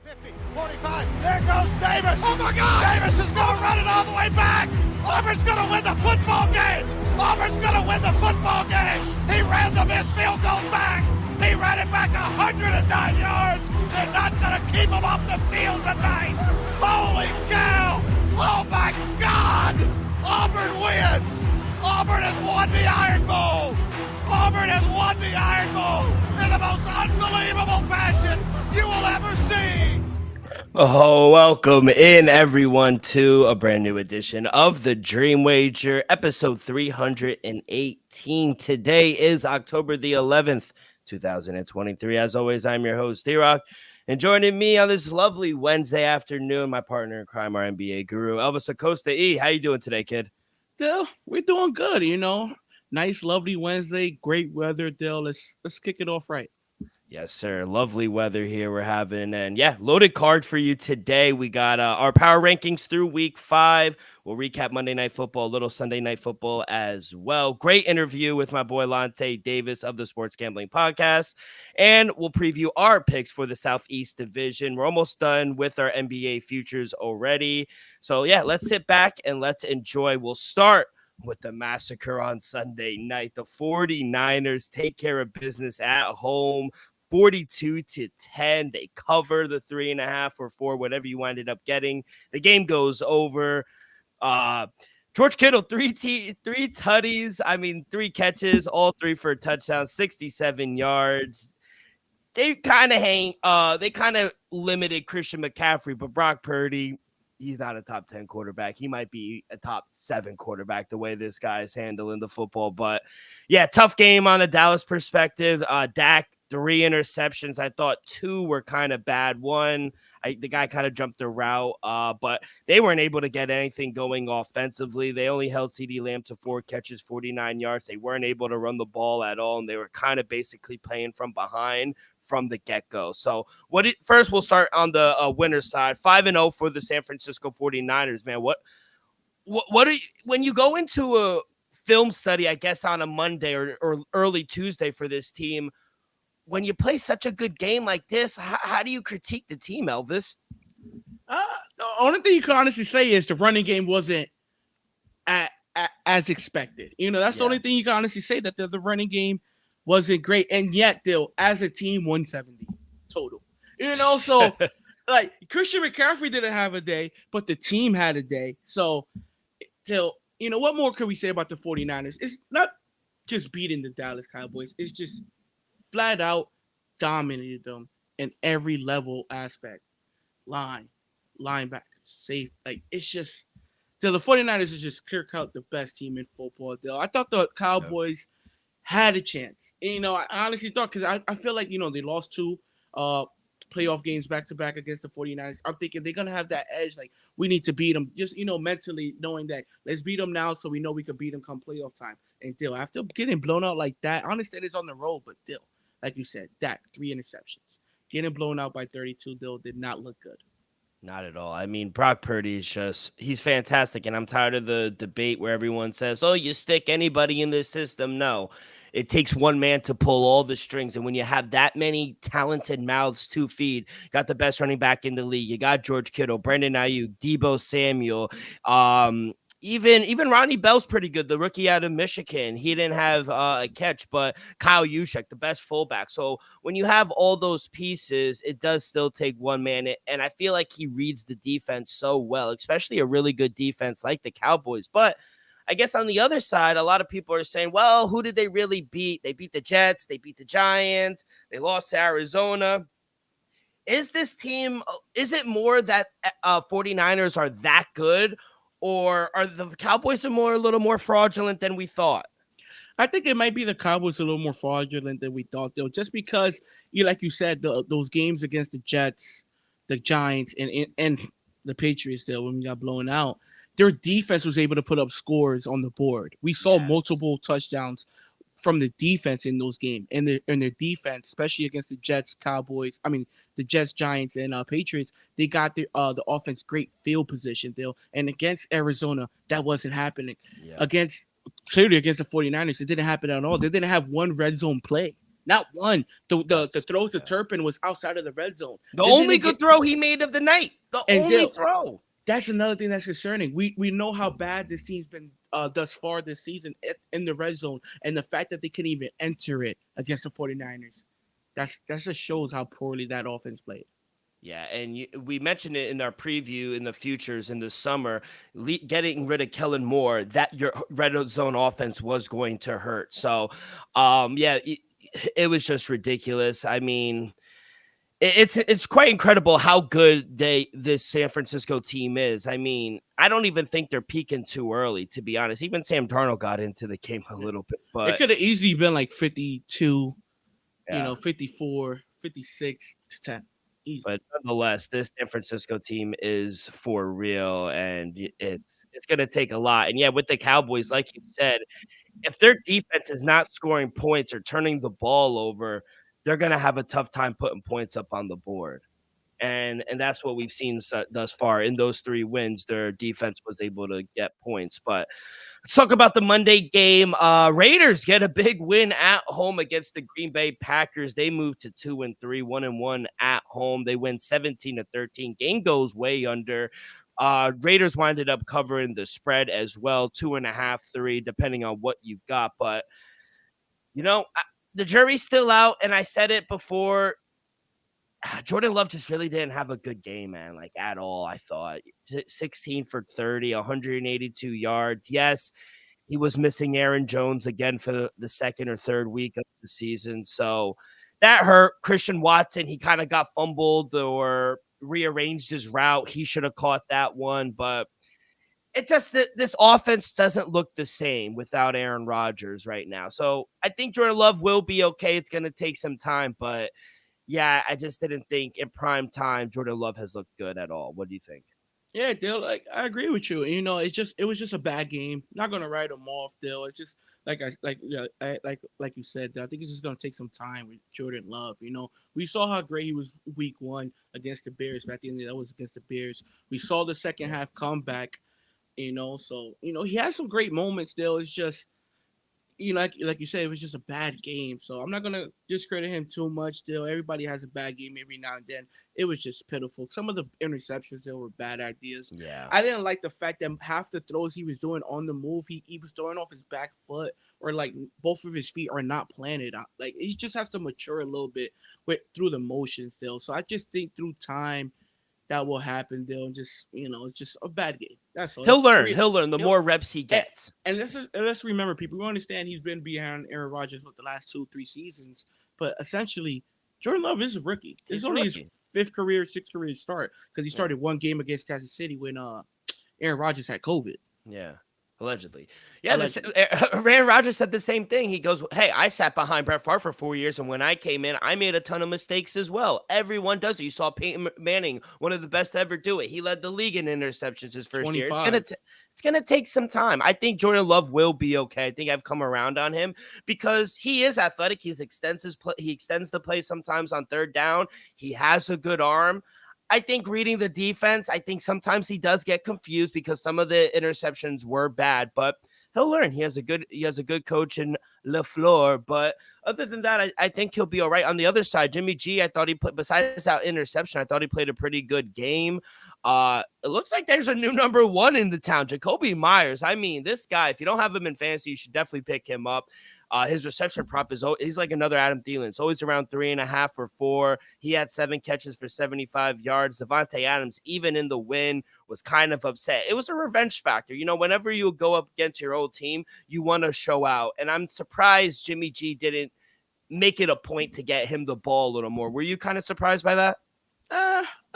50, 45, there goes Davis. Oh my God! Davis is going to run it all the way back. Auburn's going to win the football game. Auburn's going to win the football game. He ran the missed field goal back. He ran it back 109 yards. They're not going to keep him off the field tonight. Holy cow! Oh my God! Auburn wins. Auburn has won the Iron Bowl. Auburn has won the Iron Bowl in the most unbelievable fashion you will ever see. Oh, welcome in everyone to a brand new edition of the Dream Wager, episode 318. Today is October the 11th, 2023. As always, I'm your host, D-Rock, and joining me on this lovely Wednesday afternoon, my partner in crime, our NBA guru, Elvis Acosta. E, how you doing today, kid? Dill, we're doing good, Nice, lovely Wednesday, great weather, Dill. Let's kick it off right. Yes, sir. Lovely weather here we're having. And yeah, loaded card for you today. We got our power rankings through week 5. We'll recap Monday Night Football, a little Sunday Night Football as well. Great interview with my boy Delonte Davis of the Sports Gambling Podcast. And we'll preview our picks for the Southeast Division. We're almost done with our NBA futures already. So yeah, let's sit back and let's enjoy. We'll start with the massacre on Sunday night. The 49ers take care of business at home. 42-10. They cover the 3.5 or 4, whatever you ended up getting. The game goes over. George Kittle, three tutties. 3 catches, all 3 for a touchdown, 67 yards. They kind of limited Christian McCaffrey, but Brock Purdy, he's not a top 10 quarterback. He might be a top 7 quarterback the way this guy is handling the football. But yeah, tough game on a Dallas perspective. Dak, 3 interceptions. I thought 2 were kind of bad. One, the guy kind of jumped the route, but they weren't able to get anything going offensively. They only held CeeDee Lamb to 4 catches, 49 yards. They weren't able to run the ball at all, and they were kind of basically playing from behind from the get-go. So first we'll start on the winner's side. 5-0 for the San Francisco 49ers, man. What are you, when you go into a film study, I guess on a Monday or early Tuesday for this team, when you play such a good game like this, how do you critique the team, Elvis? The only thing you can honestly say is the running game wasn't as expected. That's the only thing you can honestly say, that the running game wasn't great. And yet, Dill, as a team, 170 total. So like Christian McCaffrey didn't have a day, but the team had a day. So, Dill, what more can we say about the 49ers? It's not just beating the Dallas Cowboys. It's just flat out dominated them in every level aspect. Linebacker, safe. Like, it's just, the 49ers is just clear cut the best team in football. I thought the Cowboys had a chance. I honestly thought, because I feel like, they lost 2 playoff games back-to-back against the 49ers. I'm thinking they're going to have that edge. Like, we need to beat them. Just, mentally knowing that let's beat them now so we know we can beat them come playoff time. And Dill, after getting blown out like that, I understand it's on the road, but Dill, like you said, Dak, 3 interceptions. Getting blown out by 32, Dill, did not look good. Not at all. Brock Purdy is he's fantastic, and I'm tired of the debate where everyone says, oh, you stick anybody in this system. No, it takes one man to pull all the strings, and when you have that many talented mouths to feed, got the best running back in the league. You got George Kittle, Brandon Ayuk, Deebo Samuel, Even Ronnie Bell's pretty good, the rookie out of Michigan. He didn't have a catch, but Kyle Juszczyk, the best fullback. So when you have all those pieces, it does still take one man. And I feel like he reads the defense so well, especially a really good defense like the Cowboys. But I guess on the other side, a lot of people are saying, well, who did they really beat? They beat the Jets. They beat the Giants. They lost to Arizona. Is this team, is it more that 49ers are that good? Or are the Cowboys a little more fraudulent than we thought? I think it might be the Cowboys a little more fraudulent than we thought, though, just because, like you said, those games against the Jets, the Giants, and the Patriots, though, when we got blown out, their defense was able to put up scores on the board. We saw multiple touchdowns from the defense in those games, and their defense, especially against the Jets, the Jets, Giants, and Patriots, they got the offense great field position, and against Arizona, that wasn't happening. Against the 49ers, it didn't happen at all. They didn't have one red zone play. Not one. The throw to Turpin was outside of the red zone. The only good throw he made of the night. The only throw. That's another thing that's concerning. We know how bad this team's been thus far this season in the red zone, and the fact that they couldn't even enter it against the 49ers. That just shows how poorly that offense played. Yeah, and we mentioned it in our preview in the futures in the summer, getting rid of Kellen Moore, that your red zone offense was going to hurt. So, it was just ridiculous. I mean, it's quite incredible how good this San Francisco team is. I mean, I don't even think they're peaking too early, to be honest. Even Sam Darnold got into the game a little bit, but it could have easily been like 52, 54, 56 to 10. Easy. But nonetheless, this San Francisco team is for real, and it's going to take a lot. And yeah, with the Cowboys, like you said, if their defense is not scoring points or turning the ball over, they're going to have a tough time putting points up on the board. And that's what we've seen thus far. In those 3 wins, their defense was able to get points. But let's talk about the Monday game. Raiders get a big win at home against the Green Bay Packers. They moved to 2-3, 1-1 at home. They win 17-13. Game goes way under. Raiders winded up covering the spread as well, 2.5, 3, depending on what you've got. But, the jury's still out, and I said it before. Jordan Love just really didn't have a good game, man, like at all, I thought. 16 for 30, 182 yards. Yes, he was missing Aaron Jones again for the second or third week of the season. So that hurt. Christian Watson, he kind of got fumbled or rearranged his route. He should have caught that one, but it just this offense doesn't look the same without Aaron Rodgers right now. So I think Jordan Love will be okay. It's going to take some time, but yeah, I just didn't think in prime time Jordan Love has looked good at all. What do you think? Yeah, Dale, I agree with you. It was just a bad game. Not gonna write him off, Dale. It's just like you said. I think it's just gonna take some time with Jordan Love. We saw how great he was week 1 against the Bears, but at the end of the day, that was against the Bears. We saw the second half comeback. So he has some great moments. Dale, it's just. Like you said, it was just a bad game. So I'm not gonna discredit him too much. Still, everybody has a bad game every now and then. It was just pitiful. Some of the interceptions there were bad ideas. Yeah, I didn't like the fact that half the throws he was doing on the move, he was throwing off his back foot, or like both of his feet are not planted. Like he just has to mature a little bit through the motions still. So I just think through time that will happen. They'll just, it's just a bad game. That's all. He'll learn the more reps he gets. And let's remember, people, we understand he's been behind Aaron Rodgers with the last 2-3 seasons, but essentially, Jordan Love is a rookie. It's only his 6th career start because he started one game against Kansas City when Aaron Rodgers had COVID. Yeah. Allegedly. Yeah, Aaron Rodgers said the same thing. He goes, hey, I sat behind Brett Favre for 4 years, and when I came in, I made a ton of mistakes as well. Everyone does it. You saw Peyton Manning, one of the best to ever do it. He led the league in interceptions his first 25. year. It's gonna take some time. I think Jordan Love will be okay. I think I've come around on him because he is athletic. He extends the play sometimes on third down. He has a good arm. I think reading the defense, I think sometimes he does get confused because some of the interceptions were bad, but he'll learn. He has a good coach in LaFleur, but other than that, I think he'll be all right. On the other side, Jimmy G, I thought besides that interception, I thought he played a pretty good game. It looks like there's a new number 1 in the town, Jacoby Myers. I mean, this guy, if you don't have him in fantasy, you should definitely pick him up. His reception prop he's like another Adam Thielen. It's always around 3.5 or 4. He had 7 catches for 75 yards. Devontae Adams, even in the win, was kind of upset. It was a revenge factor. Whenever you go up against your old team, you want to show out. And I'm surprised Jimmy G didn't make it a point to get him the ball a little more. Were you kind of surprised by that?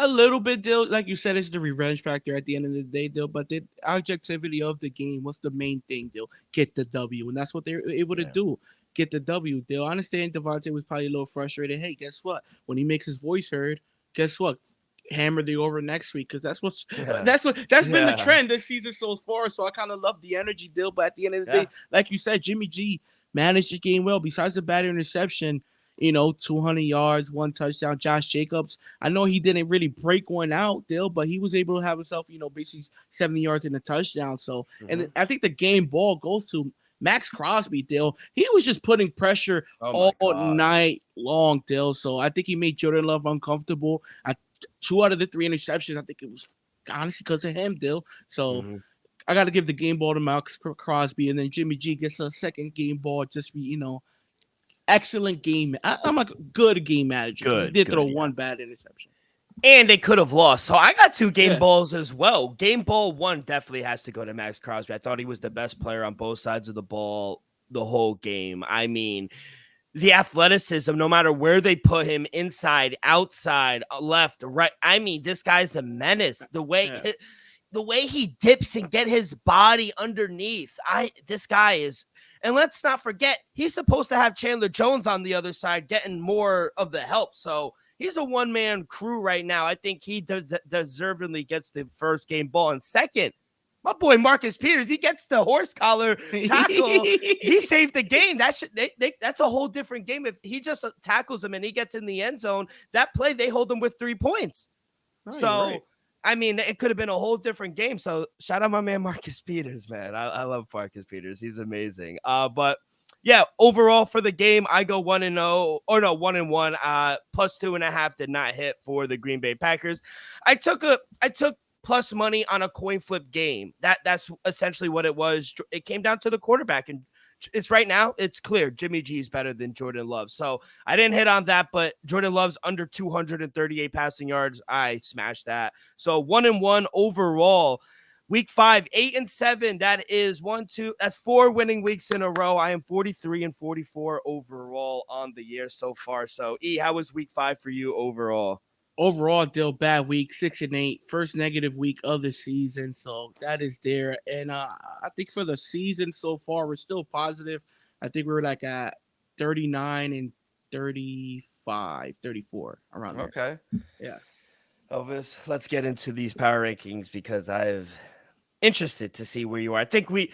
A little bit, Dill. Like you said, it's the revenge factor at the end of the day, Dill. But the objectivity of the game, what's the main thing, Dill? Get the W. And that's what they're able to do. Get the W, Dill. I understand Devontae was probably a little frustrated. Hey, guess what? When he makes his voice heard, guess what? Hammer the over next week, because that's been the trend this season so far. So I kind of love the energy, Dill. But at the end of the day, like you said, Jimmy G managed the game well. Besides the bad interception, 200 yards, 1 touchdown. Josh Jacobs, I know he didn't really break one out, Dill, but he was able to have himself, basically 70 yards and a touchdown. So, and I think the game ball goes to Max Crosby, Dill, he was just putting pressure all night long, Dill. So I think he made Jordan Love uncomfortable. 2 out of the 3 interceptions, I think it was honestly because of him, Dill. So I got to give the game ball to Max Crosby, and then Jimmy G gets a second game ball just for, excellent game. I'm a good game manager. He did throw one bad interception. And they could have lost. So I got 2 game balls as well. Game ball 1 definitely has to go to Max Crosby. I thought he was the best player on both sides of the ball the whole game. I mean, the athleticism, no matter where they put him, inside, outside, left, right. I mean, this guy's a menace. The way he dips and get his body underneath. This guy is. And let's not forget, he's supposed to have Chandler Jones on the other side getting more of the help. So he's a one-man crew right now. I think he deservedly gets the first game ball. And second, my boy Marcus Peters, he gets the horse collar tackle. He saved the game. That's a whole different game. If he just tackles him and he gets in the end zone, that play, they hold him with 3 points. Oh, so, I mean, it could have been a whole different game. So shout out my man Marcus Peters, man. I love Marcus Peters. He's amazing. But yeah, overall for the game, I go 1-0 or no 1-1. Plus 2.5 did not hit for the Green Bay Packers. I took plus money on a coin flip game. That's essentially what it was. It came down to the quarterback, and it's right now, it's clear Jimmy G is better than Jordan Love. So I didn't hit on that, but Jordan Love's under 238 passing yards. I smashed that. So 1-1 overall. Week 5, 8-7. That is 1-2. That's 4 winning weeks in a row. I am 43-44 overall on the year so far. So E, how was week 5 for you overall? Overall, Dill, bad week, 6-8, first negative week of the season. So that is there. And I think for the season so far, we're still positive. I think we're like at 39 35, 34 around there. Okay. Yeah. Elvis, let's get into these power rankings because I'm interested to see where you are. I think we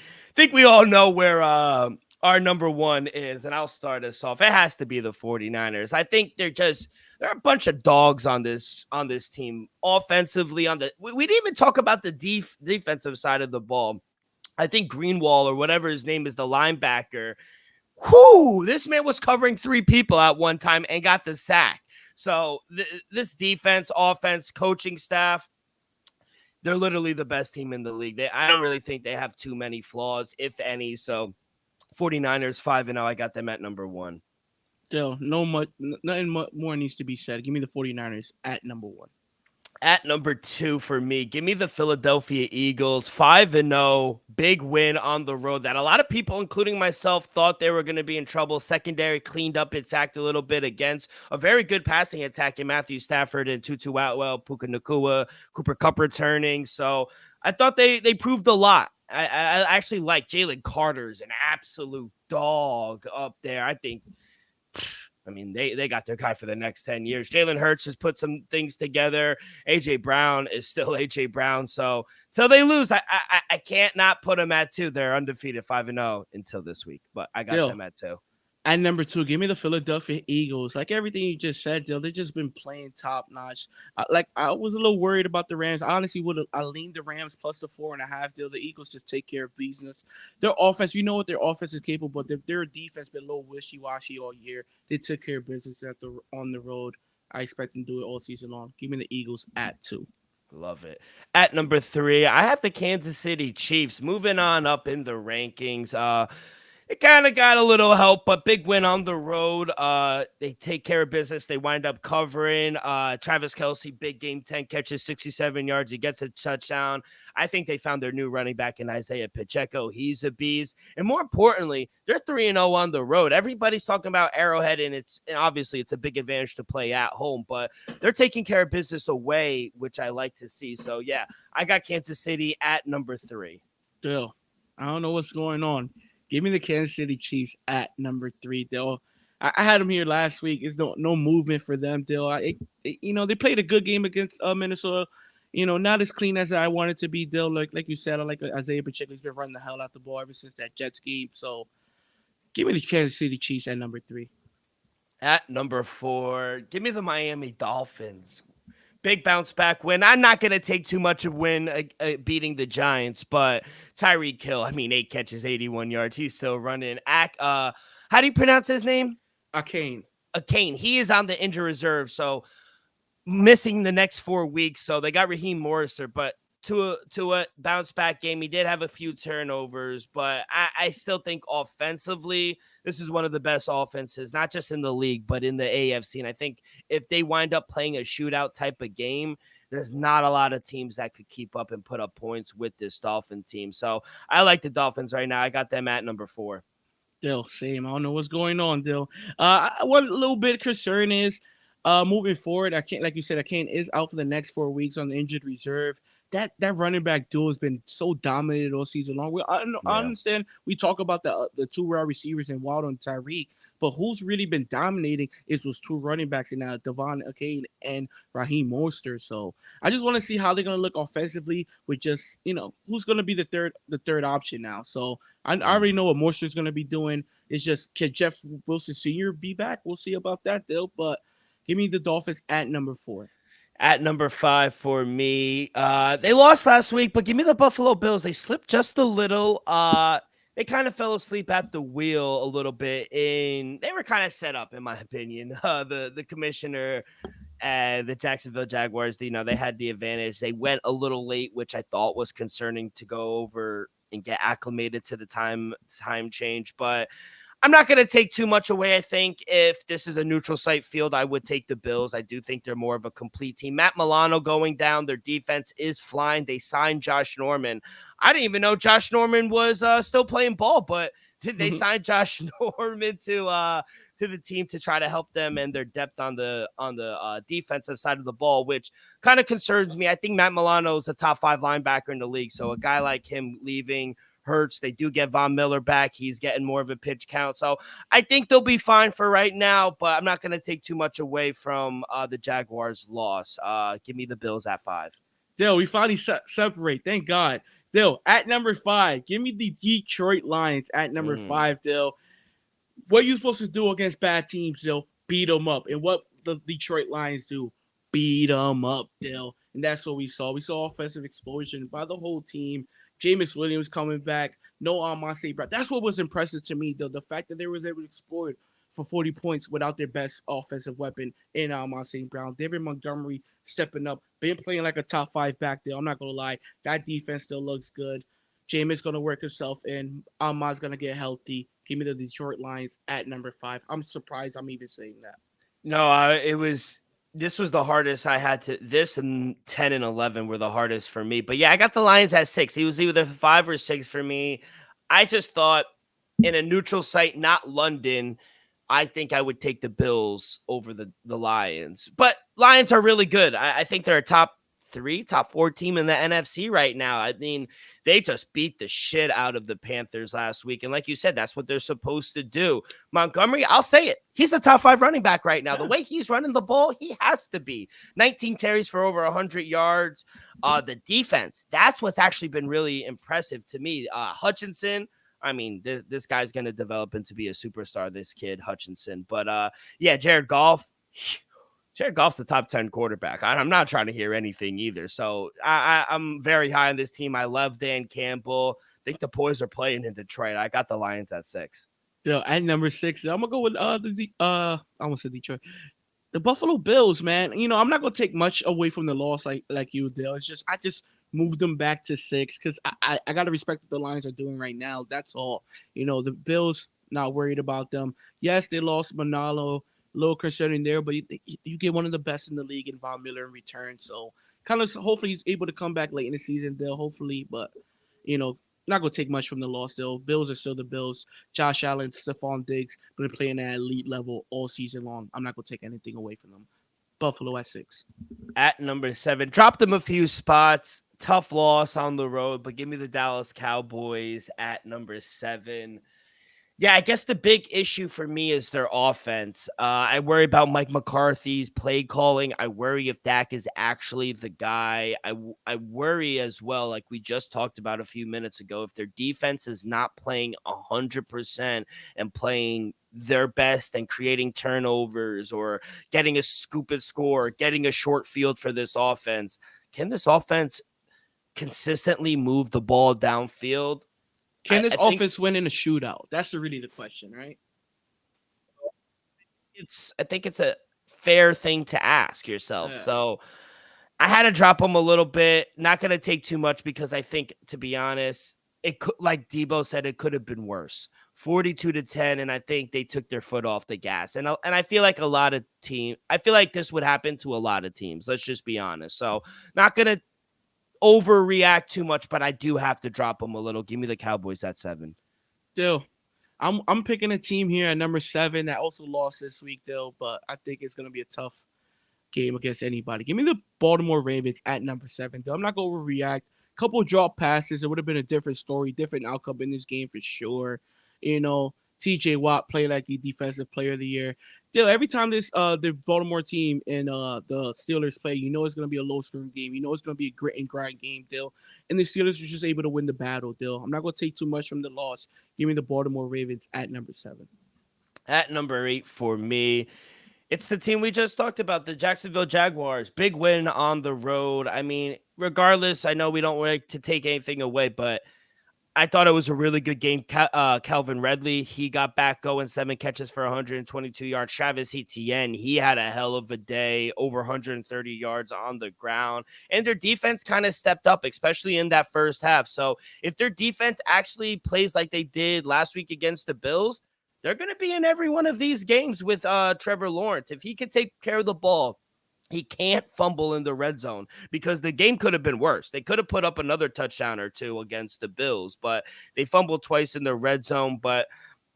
all know where our number 1 is, and I'll start us off. It has to be the 49ers. I think they're a bunch of dogs on this team offensively. We didn't even talk about the defensive side of the ball. I think Greenwall or whatever his name is, the linebacker. This man was covering 3 people at one time and got the sack. So this defense, offense, coaching staff, they're literally the best team in the league. I don't really think they have too many flaws, if any. So 49ers 5-0. I got them at number 1. Still, nothing more needs to be said. Give me the 49ers at number 1. At number 2 for me, give me the Philadelphia Eagles, 5-0, big win on the road that a lot of people, including myself, thought they were going to be in trouble. Secondary cleaned up its act a little bit against a very good passing attack in Matthew Stafford and Tutu Atwell, Puka Nacua, Cooper Kupp returning. So I thought they proved a lot. I actually like Jalen Carter's an absolute dog up there. I think, they got their guy for the next 10 years. Jalen Hurts has put some things together. A.J. Brown is still A.J. Brown. So till they lose, I can't not put them at 2. They're undefeated 5-0 until this week. But I got them at 2. At number 2, give me the Philadelphia Eagles. Like everything you just said, Dill, they've just been playing top notch. I was a little worried about the Rams. I honestly I leaned the Rams plus the 4.5. Dill, the Eagles just take care of business. Their offense, you know what their offense is capable, but their defense been a little wishy-washy all year. They took care of business on the road. I expect them to do it all season long. Give me the Eagles at 2. Love it. At number 3, I have the Kansas City Chiefs moving on up in the rankings. It kind of got a little help, but big win on the road. They take care of business. They wind up covering. Travis Kelce, big game, 10 catches, 67 yards. He gets a touchdown. I think they found their new running back in Isaiah Pacheco. He's a beast. And more importantly, they're 3-0 on the road. Everybody's talking about Arrowhead, and obviously it's a big advantage to play at home, but they're taking care of business away, which I like to see. So, yeah, I got Kansas City at number 3. Still, I don't know what's going on. Give me the Kansas City Chiefs at number 3, Dill. I had them here last week. There's no movement for them, Dill. They played a good game against Minnesota. Not as clean as I wanted to be, Dill. Like you said, I like Isaiah Pacheco. He's been running the hell out the ball ever since that Jets game. So give me the Kansas City Chiefs at number 3. At number 4, give me the Miami Dolphins. big bounce back win. I'm not going to take too much of win beating the Giants, but Tyreek Hill, 8 catches, 81 yards. He's still running. How do you pronounce his name? Akane. He is on the injury reserve, so missing the next 4 weeks. So they got Raheem Morrison, but to a bounce back game. He did have a few turnovers, but I still think offensively, this is one of the best offenses, not just in the league, but in the AFC. And I think if they wind up playing a shootout type of game, there's not a lot of teams that could keep up and put up points with this Dolphin team. So I like the Dolphins right now. I got them at number 4. Dill, same. I don't know what's going on, Dill. One little bit concern is moving forward. Like you said, Kane is out for the next 4 weeks on the injured reserve. That running back duo has been so dominated all season long. I understand we talk about the 2 wide receivers in Waddle and Tyreek, but who's really been dominating is those 2 running backs in Devon Achane and Raheem Mostert. So I just want to see how they're going to look offensively with just, who's going to be the third option now. So I already know what Mostert's going to be doing. It's just, can Jeff Wilson Sr. be back? We'll see about that, Bill. But give me the Dolphins at number 4. At number 5 for me, they lost last week, but give me the Buffalo Bills. They slipped just a little. They kind of fell asleep at the wheel a little bit. They were kind of set up, in my opinion. The commissioner and the Jacksonville Jaguars, they had the advantage. They went a little late, which I thought was concerning to go over and get acclimated to the time change. But I'm not going to take too much away. I think if this is a neutral site field, I would take the Bills. I do think they're more of a complete team. Matt Milano going down. Their defense is flying. They signed Josh Norman. I didn't even know Josh Norman was still playing ball, but they signed Josh Norman to the team to try to help them and their depth on the defensive side of the ball, which kind of concerns me. I think Matt Milano is a top 5 linebacker in the league. So a guy like him leaving hurts. They do get Von Miller back. He's getting more of a pitch count. So I think they'll be fine for right now, but I'm not going to take too much away from the Jaguars' loss. Give me the Bills at 5. Dill, we finally separate. Thank God. Dill, at number 5, give me the Detroit Lions at number 5, Dill. What are you supposed to do against bad teams, Dill? Beat them up. And what the Detroit Lions do? Beat them up, Dill. And that's what we saw. We saw offensive explosion by the whole team. Jameis Williams coming back. No Amon St. Brown. That's what was impressive to me, though. The fact that they was able to exploit for 40 points without their best offensive weapon in Amon St. Brown. David Montgomery stepping up. Been playing like a top 5 back there. I'm not going to lie. That defense still looks good. Jameis going to work himself in. Amon's going to get healthy. Give me the Detroit Lions at number 5. I'm surprised I'm even saying that. No, this was the hardest I had to. This and 10 and 11 were the hardest for me. But yeah, I got the Lions at 6. He was either 5 or 6 for me. I just thought in a neutral site, not London, I think I would take the Bills over the Lions. But Lions are really good. I think they're a top 4 team in the NFC right now. I mean, they just beat the shit out of the Panthers last week. And like you said, that's what they're supposed to do. Montgomery, I'll say it. He's a top 5 running back right now. The way he's running the ball, he has to be. 19 carries for over 100 yards. The defense, that's what's actually been really impressive to me. Hutchinson, I mean, this guy's going to develop into be a superstar, this kid, Hutchinson. But yeah, Jared Goff's the top 10 quarterback. I'm not trying to hear anything either. So I'm very high on this team. I love Dan Campbell. I think the boys are playing in Detroit. I got the Lions at 6. So at number 6, I'm gonna go with I almost said Detroit. The Buffalo Bills, man. I'm not gonna take much away from the loss like you, Dale. It's just I just moved them back to 6 because I gotta respect what the Lions are doing right now. That's all. The Bills, not worried about them. Yes, they lost Manalo. Little concerning there, but you get one of the best in the league in Von Miller in return. So kind of hopefully he's able to come back late in the season, They'll hopefully, but not gonna take much from the loss. Still, Bills are still the Bills. Josh Allen, Stephon Diggs been playing at elite level all season long. I'm not gonna take anything away from them. Buffalo at 6. At number 7, dropped them a few spots. Tough loss on the road, but give me the Dallas Cowboys at number 7. Yeah, I guess the big issue for me is their offense. I worry about Mike McCarthy's play calling. I worry if Dak is actually the guy. I worry as well, like we just talked about a few minutes ago, if their defense is not playing 100% and playing their best and creating turnovers or getting a stupid score, getting a short field for this offense. Can this offense consistently move the ball downfield? Can this I think offense win in a shootout? That's really the question, right? I think it's a fair thing to ask yourself. Yeah. So I had to drop them a little bit. Not going to take too much because I think, to be honest, it could, like Debo said, it could have been worse. 42-10, and I think they took their foot off the gas. And I feel like I feel like this would happen to a lot of teams. Let's just be honest. So not going to overreact too much, but I do have to drop them a little. Give me the Cowboys at 7. Still, I'm picking a team here at number 7 that also lost this week, Dill, but I think it's gonna be a tough game against anybody. Give me the Baltimore Ravens at number 7, Dill. I'm not gonna overreact. Couple drop passes, it would have been a different story, different outcome in this game for sure. TJ Watt played like the defensive player of the year. Still, every time the Baltimore team and the Steelers play, it's gonna be a low scoring game. It's gonna be a grit and grind game, Dill. And the Steelers were just able to win the battle, Dill. I'm not gonna take too much from the loss. Give me the Baltimore Ravens at number 7. At number 8 for me, it's the team we just talked about, the Jacksonville Jaguars. Big win on the road. I mean, regardless, I know we don't like to take anything away, but I thought it was a really good game. Calvin Ridley, he got back going, 7 catches for 122 yards. Travis Etienne, he had a hell of a day, over 130 yards on the ground. And their defense kind of stepped up, especially in that first half. So if their defense actually plays like they did last week against the Bills, they're going to be in every one of these games with Trevor Lawrence. If he can take care of the ball, he can't fumble in the red zone, because the game could have been worse. They could have put up another touchdown or two against the Bills, but they fumbled twice in the red zone. But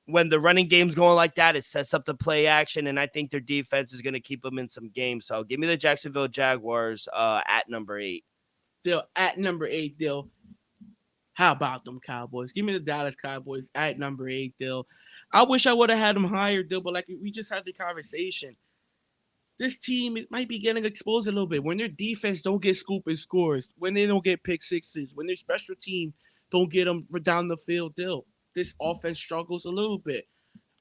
when the running game's going like that, it sets up the play action, and I think their defense is going to keep them in some games. So give me the Jacksonville Jaguars at number 8. Dill, at number 8, Dill. How about them Cowboys? Give me the Dallas Cowboys at number 8, Dill. I wish I would have had them higher, Dill, but like we just had the conversation, this team might be getting exposed a little bit when their defense don't get scoop and scores, when they don't get pick sixes, when their special team don't get them down the field. Dill, this offense struggles a little bit.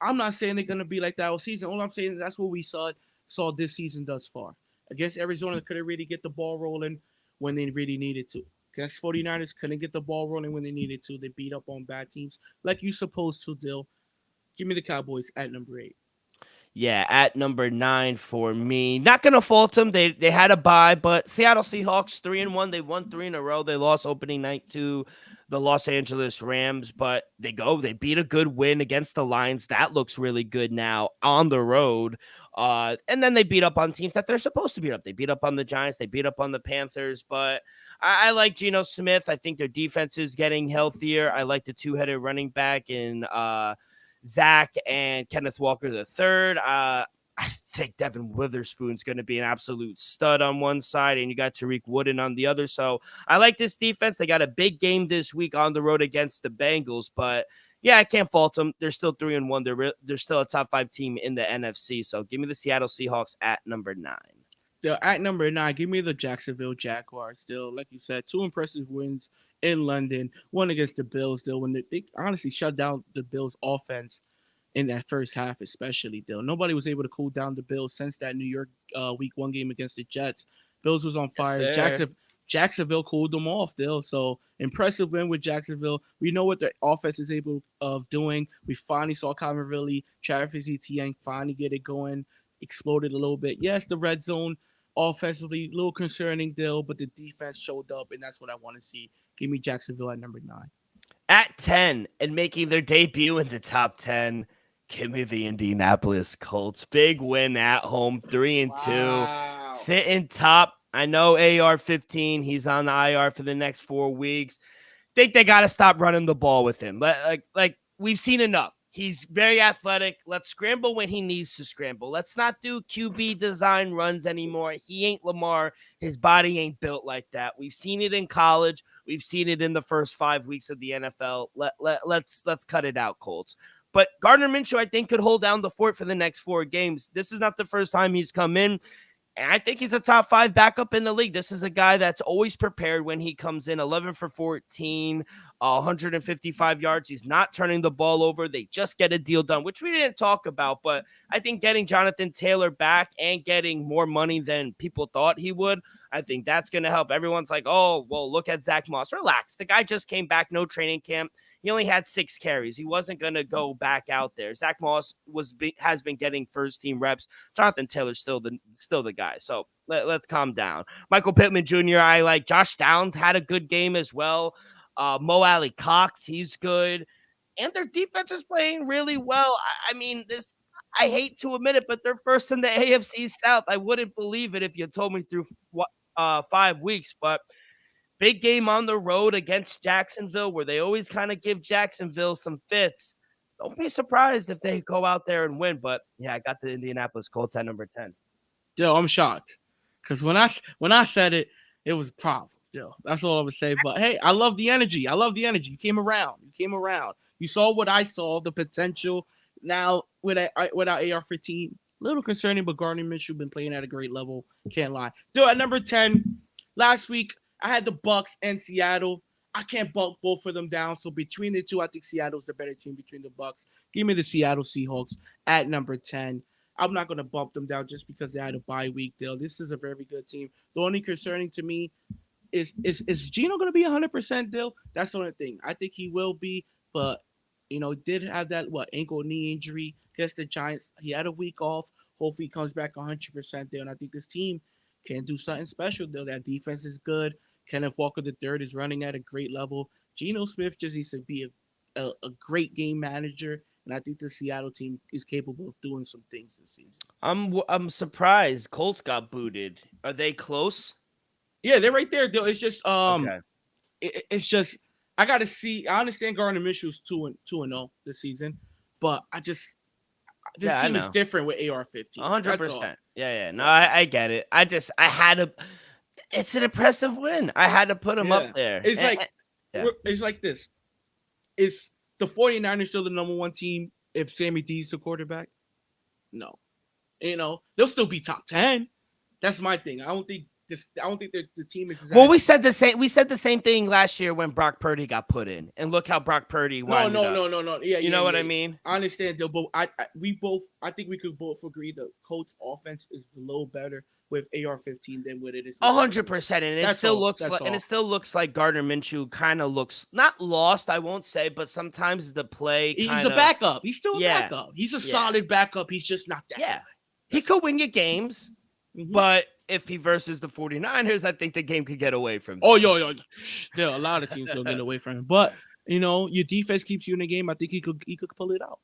I'm not saying they're gonna be like that all season. All I'm saying is that's what we saw this season thus far. Against Arizona, they couldn't really get the ball rolling when they really needed to. Against 49ers, couldn't get the ball rolling when they needed to. They beat up on bad teams like you supposed to, Dill. Give me the Cowboys at number 8. Yeah, at number 9 for me. Not gonna fault them. They had a bye, but Seattle Seahawks 3-1. They won 3 in a row. They lost opening night to the Los Angeles Rams, but they beat a good win against the Lions. That looks really good now on the road. And then they beat up on teams that they're supposed to beat up. They beat up on the Giants. They beat up on the Panthers. But I like Geno Smith. I think their defense is getting healthier. I like the 2-headed running back in Zach and Kenneth Walker III. I think Devin Witherspoon's going to be an absolute stud on one side, and you got Tariq Wooden on the other. So I like this defense. They got a big game this week on the road against the Bengals, but yeah, I can't fault them. They're still 3-1. They're still a top 5 team in the NFC. So give me the Seattle Seahawks at number 9. Still at number 9, give me the Jacksonville Jaguars. Still, like you said, 2 impressive wins in London. One against the Bills. Still, when they honestly shut down the Bills' offense in that first half, especially. Still, nobody was able to cool down the Bills since that New York Week 1 game against the Jets. Bills was on fire. Yes, Jacksonville cooled them off. Still, so impressive win with Jacksonville. We know what their offense is able of doing. We finally saw Calvin Ridley, Travis Etienne finally get it going. Exploded a little bit. Yes, the red zone offensively, a little concerning, Dill, but the defense showed up, and that's what I want to see. Give me Jacksonville at number 9. At 10 and making their debut in the top 10, give me the Indianapolis Colts. Big win at home, 3-2. Wow. Sitting top. I know AR-15. He's on the IR for the next 4 weeks. Think they got to stop running the ball with him. Like we've seen enough. He's very athletic. Let's scramble when he needs to scramble. Let's not do QB design runs anymore. He ain't Lamar. His body ain't built like that. We've seen it in college. We've seen it in the first 5 weeks of the NFL. Let's cut it out, Colts. But Gardner Minshew, I think, could hold down the fort for the next 4 games. This is not the first time he's come in. And I think he's a top 5 backup in the league. This is a guy that's always prepared when he comes in. 11 for 14, 155 yards. He's not turning the ball over. They just get a deal done, which we didn't talk about. But I think getting Jonathan Taylor back and getting more money than people thought he would, I think that's going to help. Everyone's like, oh, well, look at Zach Moss. Relax. The guy just came back, no training camp. He only had 6 carries. He wasn't going to go back out there. Zach Moss has been getting first-team reps. Jonathan Taylor's still the guy. So let's calm down. Michael Pittman Jr., I like. Josh Downs had a good game as well. Mo Alley Cox, he's good. And their defense is playing really well. I mean, I hate to admit it, but they're first in the AFC South. I wouldn't believe it if you told me through 5 weeks, but big game on the road against Jacksonville, where they always kind of give Jacksonville some fits. Don't be surprised if they go out there and win. But yeah, I got the Indianapolis Colts at number 10. Yo, I'm shocked because when I said it, it was a problem. Yo, that's all I would say. But hey, I love the energy. You came around. You saw what I saw, the potential. Now without AR-15, little concerning, but Gardner Minshew been playing at a great level. Can't lie. Dude, at number 10, last week I had the Bucks and Seattle. I can't bump both of them down. So between the two, I think Seattle's the better team between the Bucks. Give me the Seattle Seahawks at number 10. I'm not going to bump them down just because they had a bye week deal. This is a very good team. The only concerning to me is Geno going to be 100% deal? That's the only thing. I think he will be, but did have that ankle knee injury against the Giants. He had a week off. Hopefully he comes back 100% there. And I think this team can do something special though. That defense is good. Kenneth Walker III is running at a great level. Geno Smith just needs to be a great game manager, and I think the Seattle team is capable of doing some things this season. I'm surprised Colts got booted. Are they close? Yeah, they're right there. Though it's just Okay. it's just I got to see. I understand Gardner Minshew's 2-0 this season, but this team is different with AR-15. 100%. Yeah. No, I get it. I had to. It's an impressive win. I had to put him up there. It's like this. Is the 49ers still the number 1 team if Sammy D's the quarterback? No. They'll still be top 10. That's my thing. I don't think that the team is exactly. Well, we said the same thing last year when Brock Purdy got put in. And look how Brock Purdy won. No. Yeah, you know what I mean? I understand though, but I think we could both agree the Colts offense is a little better with AR-15 than what it is. 100%, and it still looks like Gardner Minshew kind of looks not lost, I won't say, but sometimes the play he's a backup. He's still a backup. He's a solid backup. He's just not that. Yeah, he could win you games, but if he versus the 49ers, I think the game could get away from him. Oh, yo. There are a lot of teams gonna get away from him, but your defense keeps you in the game. I think he could pull it out.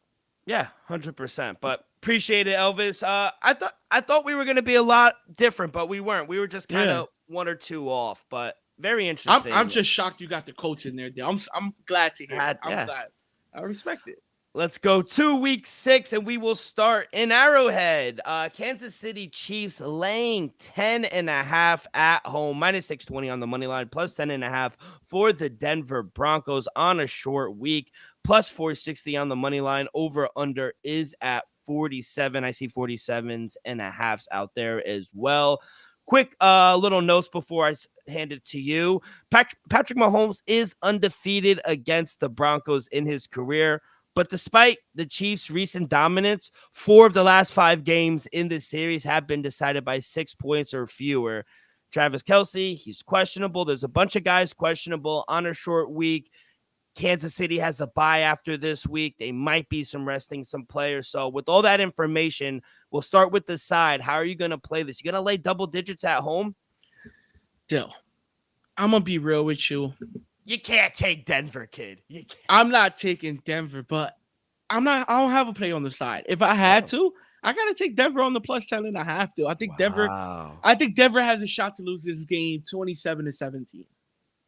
Yeah, 100%. But appreciate it, Elvis. I thought we were going to be a lot different, but we weren't. We were just kind of 1 or 2 off. But very interesting. I'm just shocked you got the coach in there. I'm glad to hear it. I'm glad. I respect it. Let's go to week 6, and we will start in Arrowhead. Kansas City Chiefs laying 10.5 at home, -620 on the money line, plus 10.5 for the Denver Broncos on a short week. Plus 460 on the money line. Over under is at 47. I see 47s and a halves out there as well. Quick little notes before I hand it to you. Patrick Mahomes is undefeated against the Broncos in his career. But despite the Chiefs' recent dominance, 4 of the last 5 games in this series have been decided by 6 points or fewer. Travis Kelce, he's questionable. There's a bunch of guys questionable on a short week. Kansas City has a bye after this week. They might be resting some players. So with all that information, we'll start with the side. How are you going to play this? You going to lay double digits at home? Dill, I'm going to be real with you. You can't take Denver, kid. You can't. I'm not taking Denver, but I don't have a play on the side. If I had to, I got to take Denver on the plus 10.5. Though I think Denver has a shot to lose this game 27-17.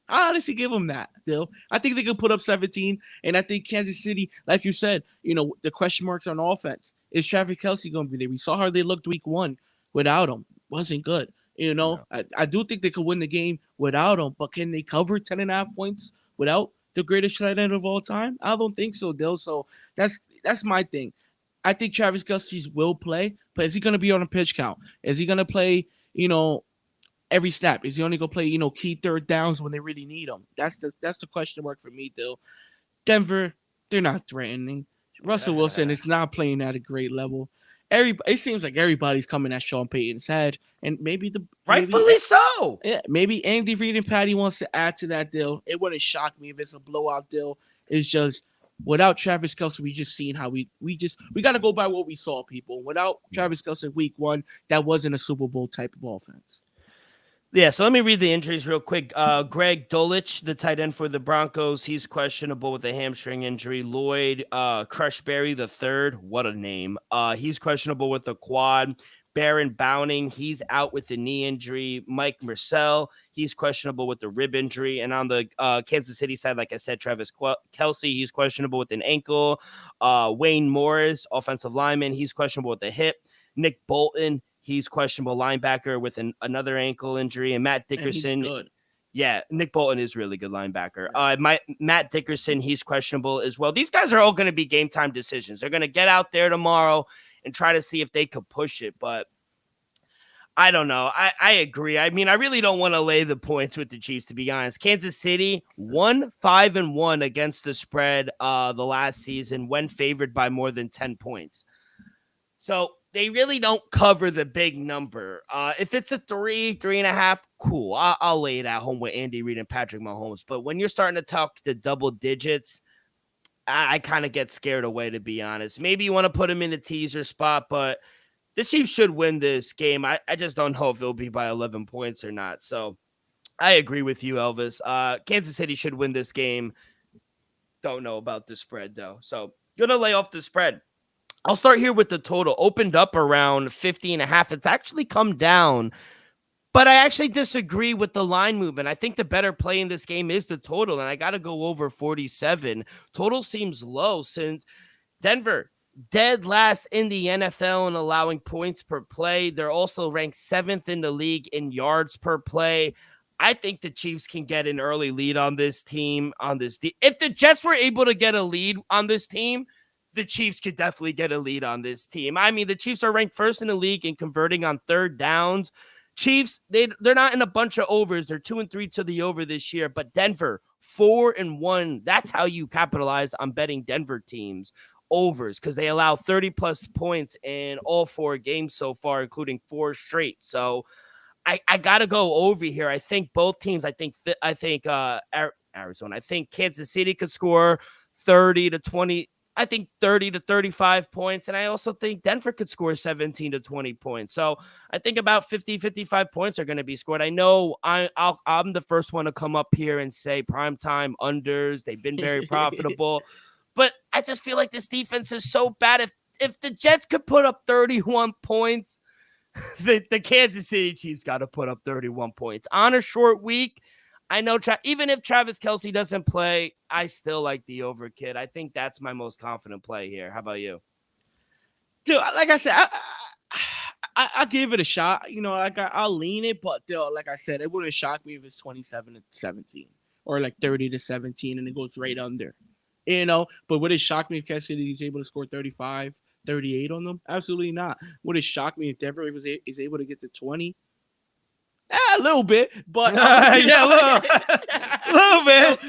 I honestly give them that, Dill. I think they could put up 17, and I think Kansas City, like you said, the question marks on offense. Is Travis Kelce going to be there? We saw how they looked week 1 without him. Wasn't good. I do think they could win the game without him, but can they cover 10.5 points without the greatest tight end of all time? I don't think so, Dill. So that's my thing. I think Travis Kelce will play, but is he going to be on a pitch count? Is he going to play, every snap? Is he only going to play, key third downs when they really need him? That's the question mark for me, Dill. Denver, they're not threatening. Russell Wilson is not playing at a great level. It seems like everybody's coming at Sean Payton's head, and rightfully so. Yeah, maybe Andy Reid and Patty wants to add to that deal. It wouldn't shock me if it's a blowout deal. It's just without Travis Kelce, we just seen how we got to go by what we saw, people. Without Travis Kelce week 1, that wasn't a Super Bowl type of offense. Yeah, so let me read the injuries real quick. Greg Dulcich, the tight end for the Broncos, he's questionable with a hamstring injury. Lloyd Crushberry III, what a name. He's questionable with a quad. Baron Bowning, he's out with a knee injury. Mike Murcell, he's questionable with a rib injury. And on the Kansas City side, like I said, Travis Kelce, he's questionable with an ankle. Wayne Morris, offensive lineman, he's questionable with a hip. Nick Bolton, he's questionable linebacker with another ankle injury. And Matt Dickerson. Good. Yeah, Nick Bolton is really good linebacker. Matt Dickerson, he's questionable as well. These guys are all going to be game time decisions. They're going to get out there tomorrow and try to see if they could push it. But I don't know. I agree. I mean, I really don't want to lay the points with the Chiefs, to be honest. Kansas City won 5-1 against the spread the last season when favored by more than 10 points. So they really don't cover the big number. If it's a 3.5, cool. I'll lay it at home with Andy Reid and Patrick Mahomes. But when you're starting to talk the double digits, I kind of get scared away, to be honest. Maybe you want to put them in a teaser spot, but the Chiefs should win this game. I just don't know if it'll be by 11 points or not. So I agree with you, Elvis. Kansas City should win this game. Don't know about the spread, though. So going to lay off the spread. I'll start here with the total. Opened up around 50.5. It's actually come down, but I actually disagree with the line movement. I think the better play in this game is the total, and I got to go over 47. Total seems low since Denver, dead last in the NFL in allowing points per play. They're also ranked 7th in the league in yards per play. I think the Chiefs can get an early lead on this team. If the Jets were able to get a lead on this team, the Chiefs could definitely get a lead on this team. I mean, the Chiefs are ranked 1st in the league in converting on third downs. Chiefs, they're not in a bunch of overs. They're 2-3 to the over this year, but Denver 4-1. That's how you capitalize on betting Denver teams overs, because they allow 30+ points in all 4 games so far, including 4 straight. So I got to go over here. I think both teams, I think Arizona, I think Kansas City could score 30 to 20. I think 30 to 35 points. And I also think Denver could score 17 to 20 points. So I think about 50, 55 points are going to be scored. I know I'm the first one to come up here and say primetime unders. They've been very profitable. But I just feel like this defense is so bad. If the Jets could put up 31 points, the Kansas City Chiefs got to put up 31 points. On a short week, I know even if Travis Kelce doesn't play, I still like the over, kid. I think that's my most confident play here. How about you? Dude, like I said, I give it a shot. I'll lean it, but dude, like I said, it wouldn't shock me if it's 27-17 or like 30-17 and it goes right under. But would it shock me if Kansas City is able to score 35, 38 on them? Absolutely not. Would it shock me if Denver is able to get to 20? A little bit, but a little bit.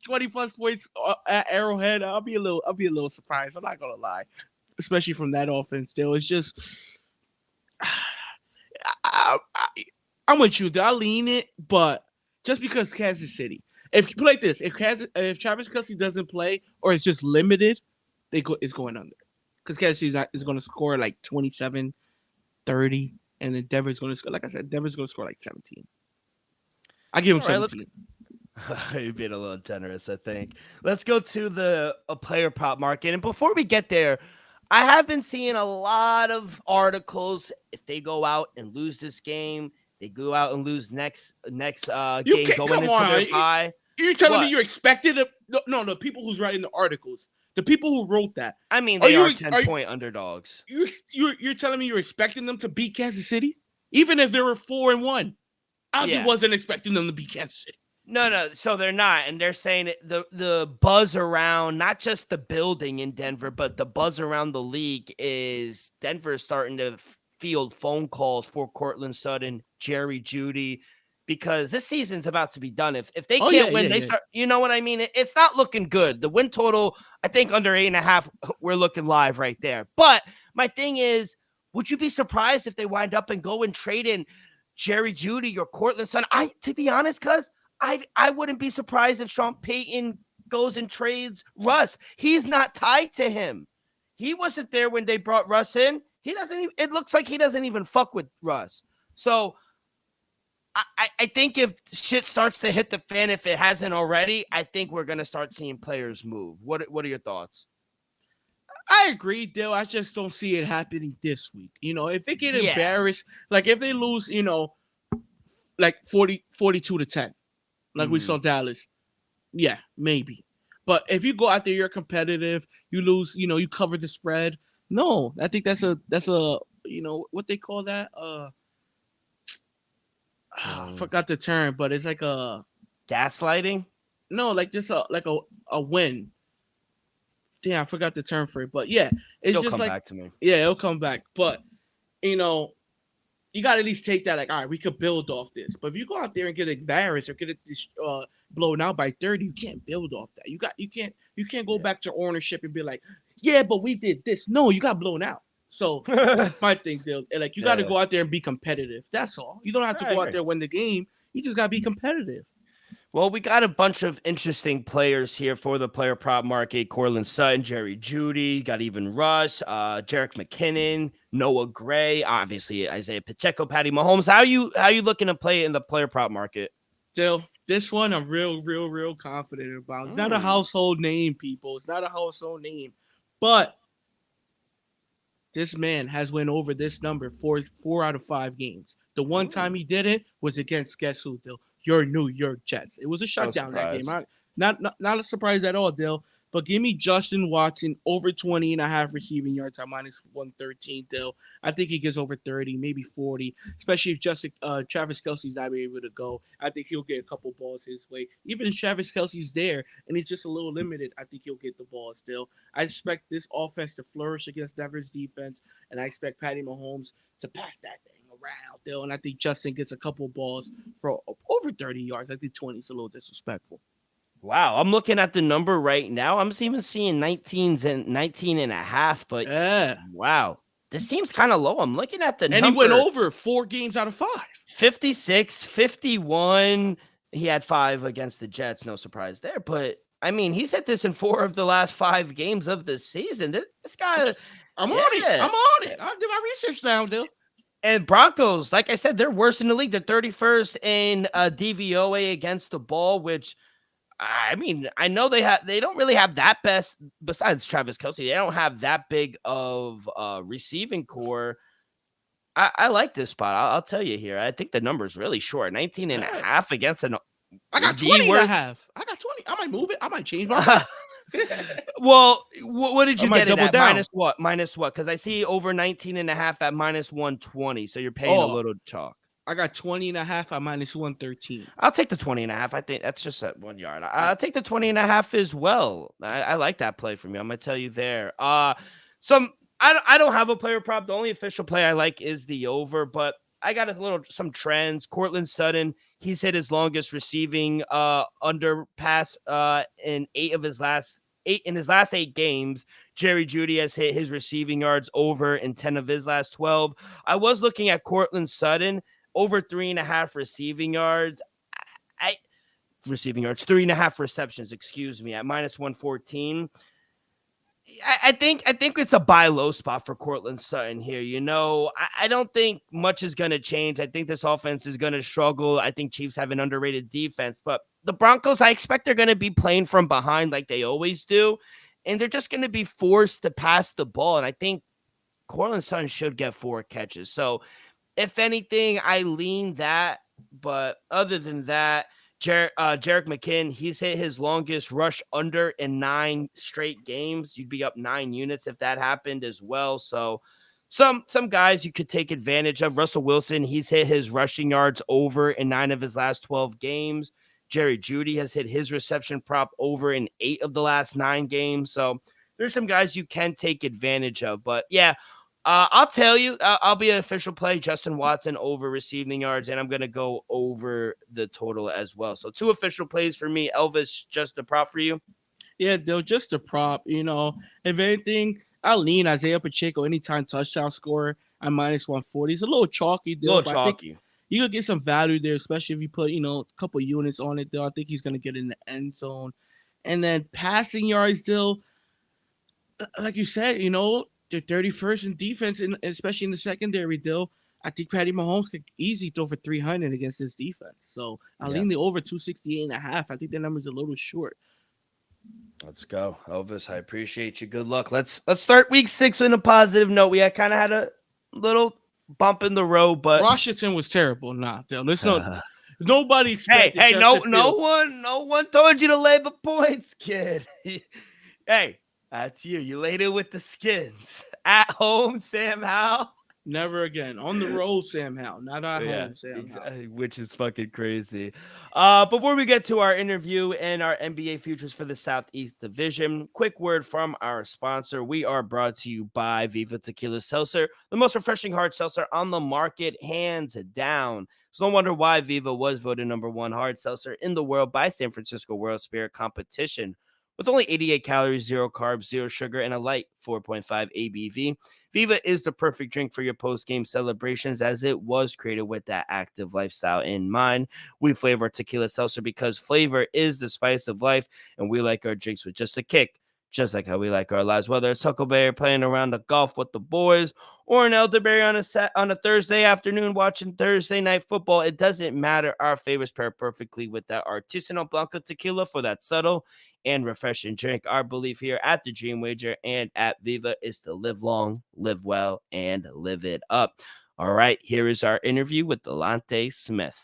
20+ points at Arrowhead. I'll be a little surprised. I'm not gonna lie, especially from that offense. Still, it's just I'm with you. I'll lean it, but just because Kansas City. If you play like this, if Travis Kelce doesn't play or it's just limited, it's going under. Because Kansas City is going to score like 27, 30. And then Denver's going to score, like I said, Denver's going to score like 17. I give him 17. You're being a little generous, I think. Let's go to a player prop market. And before we get there, I have been seeing a lot of articles. If they go out and lose this game, they go out and lose next game going into their bye. You're telling me you expected no, the people who's writing the articles. The people who wrote that. I mean, they are 10-point underdogs. You're telling me you're expecting them to beat Kansas City? Even if they were 4-1. I wasn't expecting them to beat Kansas City. No. So they're not, and they're saying the buzz around not just the building in Denver, but the buzz around the league is Denver is starting to field phone calls for Cortland Sutton, Jerry Jeudy, because this season's about to be done. If they can't win, they start. You know what I mean? It's not looking good. The win total, I think, under 8.5. We're looking live right there. But my thing is, would you be surprised if they wind up and go and trade in Jerry Jeudy or Cortland Sutton? To be honest, cuz I wouldn't be surprised if Sean Payton goes and trades Russ. He's not tied to him. He wasn't there when they brought Russ in. He doesn't even, it looks like he doesn't even fuck with Russ. So I think if shit starts to hit the fan, if it hasn't already, I think we're going to start seeing players move. What are your thoughts? I agree, Dill. I just don't see it happening this week. If they get embarrassed, like if they lose, like 42-10. Like we saw Dallas. Yeah, maybe. But if you go out there, you're competitive, you lose, you cover the spread. No, I think that's a what they call that? I forgot the term, but it's like a gaslighting? No, like just a win. Damn, I forgot the term for it. But yeah, it's just like back to me. Yeah, it'll come back. But you got to at least take that, like, all right, we could build off this. But if you go out there and get embarrassed or get it blown out by 30, you can't build off that. You can't go back to ownership and be like, yeah, but we did this. No, you got blown out. So that's my thing, Dill. Like, you got to go out there and be competitive. That's all. You don't have to go out there and win the game. You just got to be competitive. Well, we got a bunch of interesting players here for the player prop market. Cortland Sutton, Jerry Jeudy, got even Russ, Jerick McKinnon, Noah Gray, obviously Isaiah Pacheco, Patty Mahomes. How you looking to play in the player prop market? Still, this one I'm real confident about. It's not a household name, people. It's not a household name. But this man has went over this number 4 out of 5 games. The one time he did it was against, guess who, Dill? Your New York Jets. It was a shutdown that game. Not a surprise at all, Dill. But give me Justin Watson over 20.5 receiving yards at -113, Dill. I think he gets over 30, maybe 40, especially if Travis Kelce's not able to go. I think he'll get a couple balls his way. Even if Travis Kelce's there and he's just a little limited, I think he'll get the balls, Dill. I expect this offense to flourish against Denver's defense, and I expect Patty Mahomes to pass that thing around, Dill. And I think Justin gets a couple balls for over 30 yards. I think 20 is a little disrespectful. Wow, I'm looking at the number right now. I'm even seeing 19.5, but wow, this seems kind of low. I'm looking at the number. And he went over 4 games out of 5. 56, 51. He had 5 against the Jets. No surprise there. But, I mean, he's hit this in 4 of the last 5 games of the season. This guy. I'm on it. I'll do my research now, Dill. And Broncos, like I said, they're worse in the league. They're 31st in DVOA against the ball, which, I mean, I know they don't really have that best, besides Travis Kelce, they don't have that big of a receiving core. I like this spot. I'll tell you here. I think the number is really short. 19.5 against an. I got 20.5. I got 20. I might move it. I might change my. Well, what did you get it at? Down. Minus what? Because I see over 19.5 at -120. So you're paying a little chalk. I got 20.5 at -113. I'll take the 20.5. I think that's just at 1 yard. I'll take the 20.5 as well. I like that play from you. I'm gonna tell you there. I don't have a player prop. The only official play I like is the over, but I got some trends. Cortland Sutton, he's hit his longest receiving under pass in 8 of his last 8 games. Jerry Jeudy has hit his receiving yards over in 10 of his last 12. I was looking at Cortland Sutton over 3.5 receiving yards. 3.5 receptions, excuse me, at -114. I think it's a buy low spot for Cortland Sutton here. I don't think much is going to change. I think this offense is going to struggle. I think Chiefs have an underrated defense, but the Broncos, I expect they're going to be playing from behind like they always do, and they're just going to be forced to pass the ball. And I think Cortland Sutton should get 4 catches. So if anything, I lean that, but other than that, Jerick McKinnon, he's hit his longest rush under in 9 straight games. You'd be up 9 units if that happened as well. So some guys you could take advantage of. Russell Wilson, he's hit his rushing yards over in 9 of his last 12 games. Jerry Jeudy has hit his reception prop over in 8 of the last 9 games. So there's some guys you can take advantage of. But yeah, I'll tell you, I'll be an official play. Justin Watson over receiving yards, and I'm going to go over the total as well. So 2 official plays for me. Elvis, just the prop for you? Yeah, they're just a prop. If anything, I'll lean Isaiah Pacheco anytime touchdown scorer at -140. It's a little chalky, A little chalky. You could get some value there, especially if you put, a couple units on it, though. I think he's going to get in the end zone. And then passing yards, still, like you said, they're 31st in defense, and especially in the secondary, Dill. I think Patty Mahomes could easily throw for 300 against this defense. So I lean the over 268.5. I think the number's a little short. Let's go, Elvis. I appreciate you. Good luck. Let's start week 6 on a positive note. We kind of had a little bump in the road, but Washington was terrible. Dill. Nobody expected. Hey, no one told you to lay the points, kid. Hey. That's you. You laid it with the Skins. At home, Sam Howell. Never again. On the road, Sam Howell. Not at home, Sam Howell. Which is fucking crazy. Before we get to our interview and our NBA futures for the Southeast Division, quick word from our sponsor. We are brought to you by Viva Tequila Seltzer, the most refreshing hard seltzer on the market, hands down. So no wonder why Viva was voted #1 hard seltzer in the world by San Francisco World Spirit Competition. With only 88 calories, 0 carbs, 0 sugar, and a light 4.5 ABV, Viva is the perfect drink for your post-game celebrations, as it was created with that active lifestyle in mind. We flavor tequila seltzer because flavor is the spice of life, and we like our drinks with just a kick, just like how we like our lives. Whether it's Huckleberry playing around the golf with the boys, or an elderberry on a Thursday afternoon watching Thursday night football, it doesn't matter. Our favorites pair perfectly with that artisanal Blanco tequila for that subtle and refreshing drink. Our belief here at the Dream Wager and at Viva is to live long, live well, and live it up. All right, here is our interview with Delonte Smith.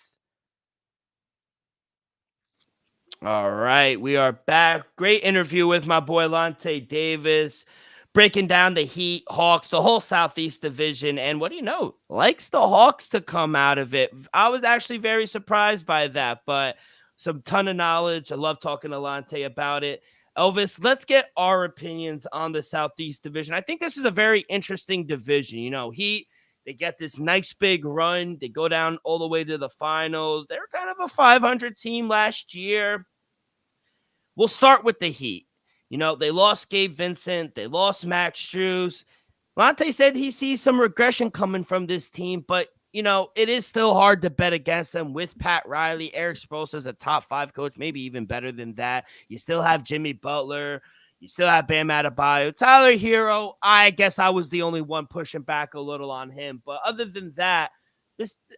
All right, we are back. Great interview with my boy Lonte Davis, breaking down the Heat, Hawks, the whole Southeast Division, and what do you know? Likes the Hawks to come out of it. I was actually very surprised by that, but some ton of knowledge. I love talking to Lonte about it. Elvis, let's get our opinions on the Southeast Division. I think this is a very interesting division. Heat, they get this nice big run. They go down all the way to the finals. They're kind of a 500 team last year. We'll start with the Heat. They lost Gabe Vincent. They lost Max Strus. Lonte said he sees some regression coming from this team, but, it is still hard to bet against them with Pat Riley. Eric Spoelstra is a top 5 coach, maybe even better than that. You still have Jimmy Butler. You still have Bam Adebayo. Tyler Hero, I guess I was the only one pushing back a little on him. But other than that,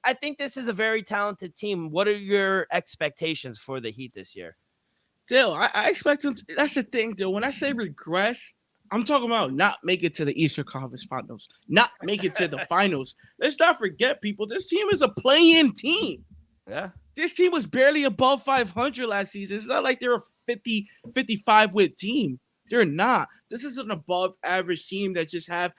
I think this is a very talented team. What are your expectations for the Heat this year? Dill, I expect them to, that's the thing, Dill. When I say regress, I'm talking about not make it to the Eastern Conference Finals, not make it to the finals. Let's not forget, people, this team is a play-in team. Yeah. This team was barely above 500 last season. It's not like they're a 50, 55-win team. They're not. This is an above-average team that just have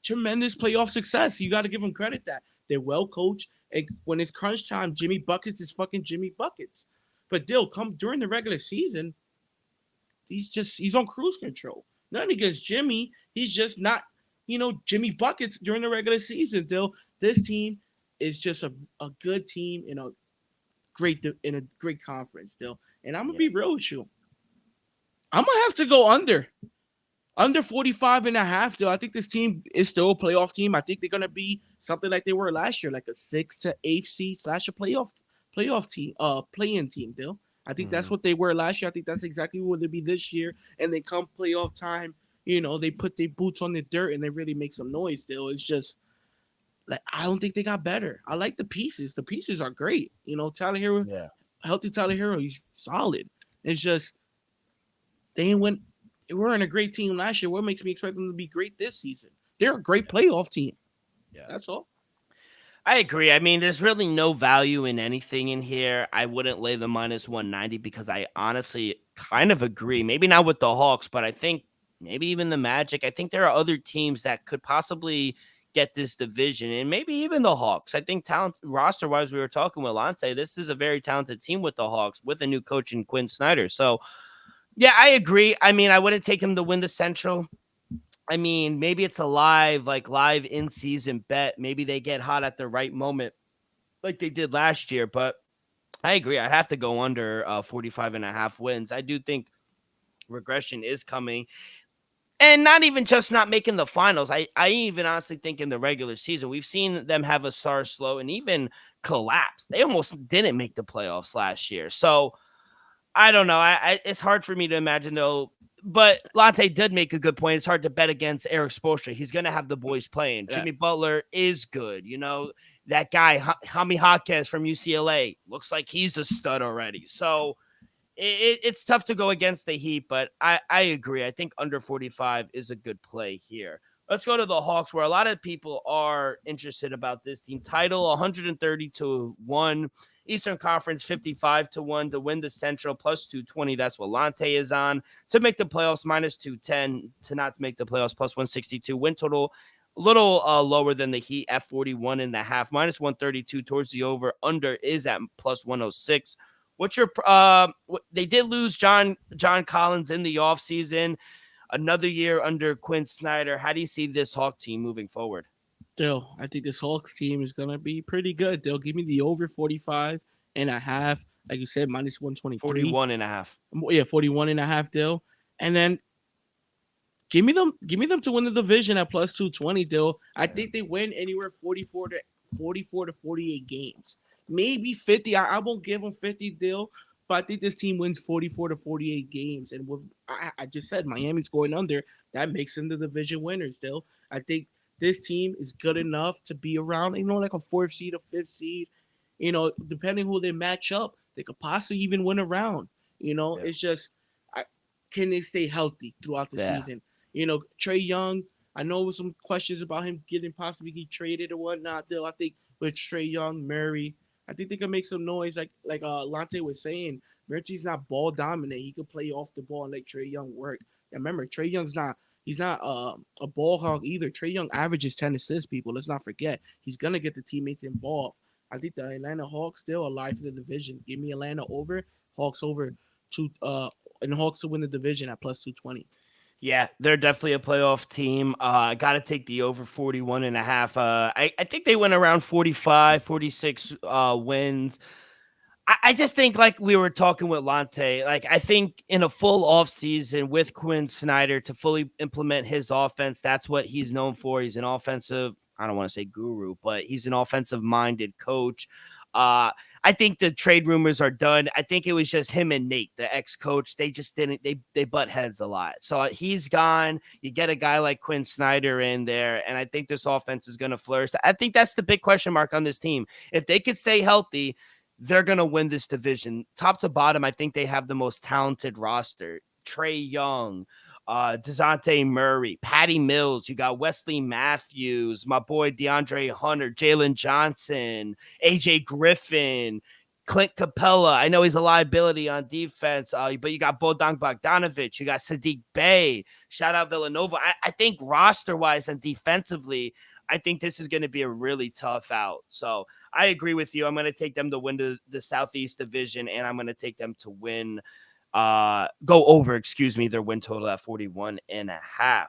tremendous playoff success. You got to give them credit that. They're well-coached. And when it's crunch time, Jimmy Buckets is fucking Jimmy Buckets. But Dill, come during the regular season, he's on cruise control. Nothing against Jimmy. He's just not, Jimmy Buckets during the regular season, Dill. This team is just a good team in a great conference, Dill. And I'm going to be real with you. I'm going to have to go under 45.5, Dill. I think this team is still a playoff team. I think they're going to be something like they were last year, like a 6th to 8th seed / a playoff team, play-in team, Dill. I think that's what they were last year. I think that's exactly what they'll be this year. And they come playoff time, they put their boots on the dirt and they really make some noise, Dill. It's just like I don't think they got better. I like the pieces. The pieces are great. Tyler Hero, healthy Tyler Hero, he's solid. It's just they weren't a great team last year. What makes me expect them to be great this season? They're a great playoff team. Yeah, that's all. I agree. I mean, there's really no value in anything in here. I wouldn't lay the -190 because I honestly kind of agree. Maybe not with the Hawks, but I think maybe even the Magic. I think there are other teams that could possibly get this division, and maybe even the Hawks. I think talent roster-wise, we were talking with Lante, this is a very talented team with the Hawks, with a new coach in Quinn Snyder. So, yeah, I agree. I mean, I wouldn't take him to win the Central. I mean, maybe it's a live in-season bet. Maybe they get hot at the right moment like they did last year, but I agree. I have to go under 45.5 wins. I do think regression is coming. And not even just not making the finals. I even honestly think in the regular season, we've seen them have a SAR slow and even collapse. They almost didn't make the playoffs last year. So I don't know. It's hard for me to imagine, though. But Lante did make a good point. It's hard to bet against Eric Spoelstra. He's going to have the boys playing. Yeah. Jimmy Butler is good. That guy, Jaime Jaquez from UCLA, looks like he's a stud already. So it's tough to go against the Heat, but I agree. I think under 45 is a good play here. Let's go to the Hawks, where a lot of people are interested about this team. Title 130-1, Eastern Conference 55-1 to win the Central, plus 220. That's what Lante is on. To make the playoffs, minus 210. To not make the playoffs, plus 162. Win total a little lower than the Heat at 41.5, minus 132 towards the over. Under is at plus 106. What's your they did lose John Collins in the offseason. Another year under Quinn Snyder. How do you see this Hawk team moving forward? Still, I think this Hawks team is going to be pretty good. They'll give me the over 45.5. Like you said, minus 123. 41.5. Yeah, 41.5, Dill. And then give me them to win the division at plus 220, Dill. I think they win anywhere 44 to 48 games. Maybe 50. I won't give them 50, Dill, but I think this team wins 44 to 48 games. And with I just said Miami's going under. That makes them the division winners, Dill. I think this team is good enough to be around, like a 4th seed, a 5th seed. Depending who they match up, they could possibly even win a round. It's just, can they stay healthy throughout the season? Trae Young, I know with some questions about him getting possibly traded or whatnot, Dill. I think with Trae Young, Murray, I think they can make some noise, like Lante was saying. Murray's not ball dominant. He could play off the ball and let Trae Young work. And remember, Trae Young's he's not a ball hog either. Trae Young averages 10 assists, people. Let's not forget. He's going to get the teammates involved. I think the Atlanta Hawks still alive for the division. Give me Atlanta over, Hawks over and Hawks to win the division at plus 220. Yeah, they're definitely a playoff team. I got to take the over 41.5. I think they win around 45, 46 wins. I just think, like we were talking with Lante, I think in a full offseason with Quinn Snyder to fully implement his offense, that's what he's known for. He's an offensive, I don't want to say guru, but he's an offensive-minded coach. I think the trade rumors are done. I think it was just him and Nate, the ex-coach. They just didn't. They butt heads a lot. So he's gone. You get a guy like Quinn Snyder in there, and I think this offense is going to flourish. I think that's the big question mark on this team. If they could stay healthy, they're going to win this division. Top to bottom, I think they have the most talented roster. Trae Young, DeJounte Murray, Patty Mills, you got Wesley Matthews, my boy DeAndre Hunter, Jalen Johnson, AJ Griffin, Clint Capella. I know he's a liability on defense, but you got Bogdan Bogdanovic, you got Sadiq Bey, shout out Villanova. I think roster-wise and defensively, I think this is going to be a really tough out. So I agree with you. I'm going to take them to win the Southeast Division, and I'm going to take them to win go over, their win total at 41.5.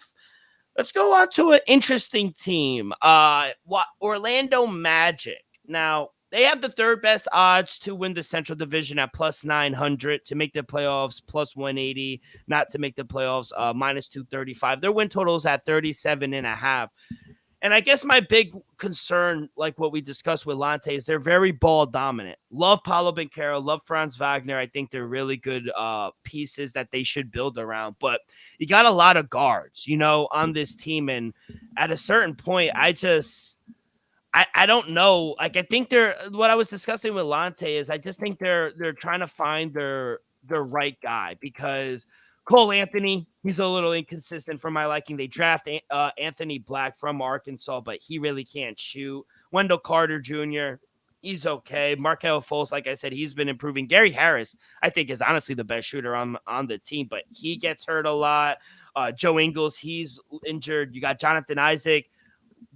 Let's go on to an interesting team. Orlando Magic. Now, they have the third best odds to win the Central Division at plus 900, to make the playoffs plus 180, not to make the playoffs minus 235. Their win total is at 37.5. And I guess my big concern, like what we discussed with Lante, is they're very ball dominant. Love Paolo Banchero, love Franz Wagner. I think they're really good pieces that they should build around. But you got a lot of guards, on this team. And at a certain point, I don't know. I think what I was discussing with Lante is I just think they're trying to find their right guy, because Cole Anthony, he's a little inconsistent for my liking. They draft Anthony Black from Arkansas, but he really can't shoot. Wendell Carter Jr., he's okay. Markelle Fultz, like I said, he's been improving. Gary Harris, I think, is honestly the best shooter on the team, but he gets hurt a lot. Joe Ingles, he's injured. You got Jonathan Isaac.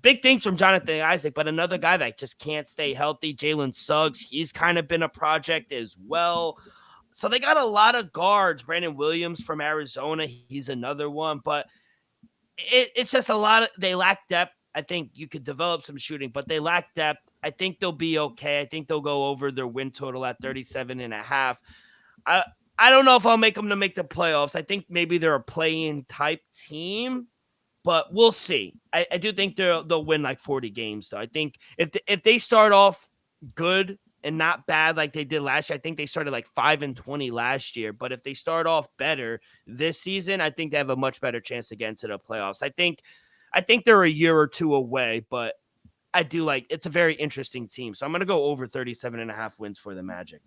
big things from Jonathan Isaac, but another guy that just can't stay healthy, Jalen Suggs, he's kind of been a project as well. So they got a lot of guards. Brandon Williams from Arizona, he's another one, but it's just a lot of, they lack depth. I think you could develop some shooting, but they lack depth. I think they'll be okay. I think they'll go over their win total at 37.5. I don't know if I'll make them to make the playoffs. I think maybe they're a play-in type team, but we'll see. I do think they'll win like 40 games, though. I think if they start off good and not bad like they did last year, I think they started like 5-20 last year. But if they start off better this season, I think they have a much better chance to get into the playoffs. I think they're a year or two away, but I do like, it's a very interesting team. So I'm going to go over 37.5 wins for the Magic.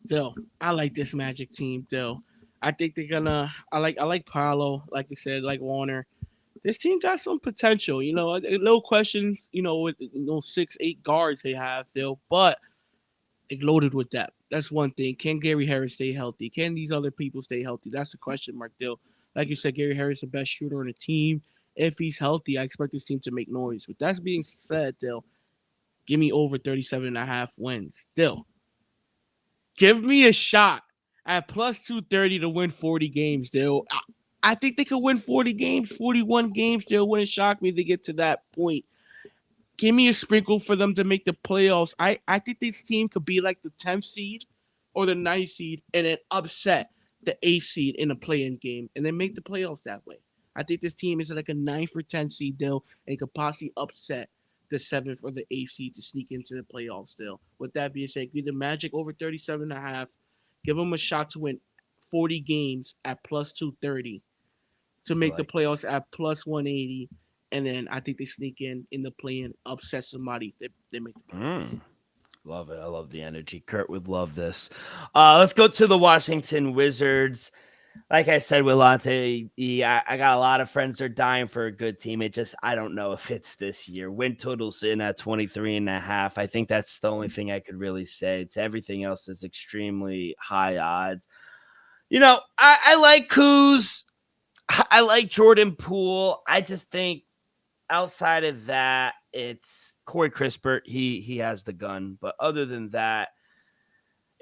Dill, I like this Magic team, Dill. I think they're gonna. I like Paolo, like you said, like Warner. This team got some potential, no question, with 6-8 guards they have, Dill, but it loaded with depth. That's one thing. Can Gary Harris stay healthy? Can these other people stay healthy? That's the question mark, Dill. Like you said, Gary Harris is the best shooter on the team. If he's healthy, I expect this team to make noise. With that being said, Dill, give me over 37.5 wins. Dill, give me a shot at plus 230 to win 40 games, Dill. I think they could win 40 games, 41 games. Dill, wouldn't shock me to get to that point. Give me a sprinkle for them to make the playoffs. I think this team could be like the 10th seed or the 9th seed and then upset the 8th seed in a play-in game and then make the playoffs that way. I think this team is like a 9th or 10th seed, Dill, and could possibly upset the 7th or the 8th seed to sneak into the playoffs still. With that being said, give the Magic over 37.5. Give them a shot to win 40 games at plus 230 to make the playoffs at plus 180. And then I think they sneak in the play-in, upset somebody. They make the playoffs. Love it. I love the energy. Kurt would love this. Let's go to the Washington Wizards. Like I said with Lante, I got a lot of friends that are dying for a good team. I don't know if it's this year. Win total's in at 23.5. I think that's the only thing I could really say. To everything else is extremely high odds. I like Kuz. I like Jordan Poole. I just think outside of that, it's Corey Crispert. He has the gun. But other than that,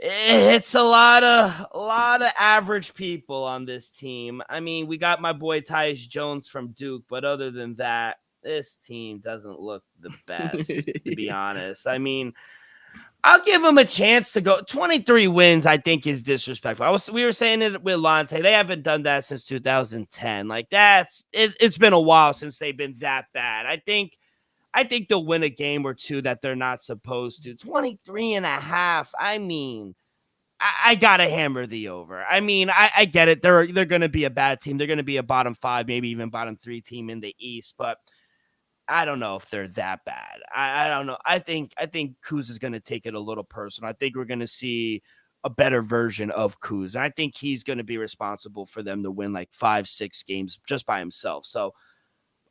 it's a lot of average people on this team. I mean, we got my boy Tyus Jones from Duke, but other than that, this team doesn't look the best, to be honest. I mean, I'll give them a chance to go. 23 wins, I think, is disrespectful. We were saying it with Lante. They haven't done that since 2010. Like, it's been a while since they've been that bad. I think they'll win a game or two that they're not supposed to. 23.5. I mean, I gotta hammer the over. I mean, I get it. They're going to be a bad team. They're going to be a bottom 5, maybe even bottom 3 team in the East. But I don't know if they're that bad. I don't know. I think Kuz is going to take it a little personal. I think we're going to see a better version of Kuz. And I think he's going to be responsible for them to win like 5-6 games just by himself. So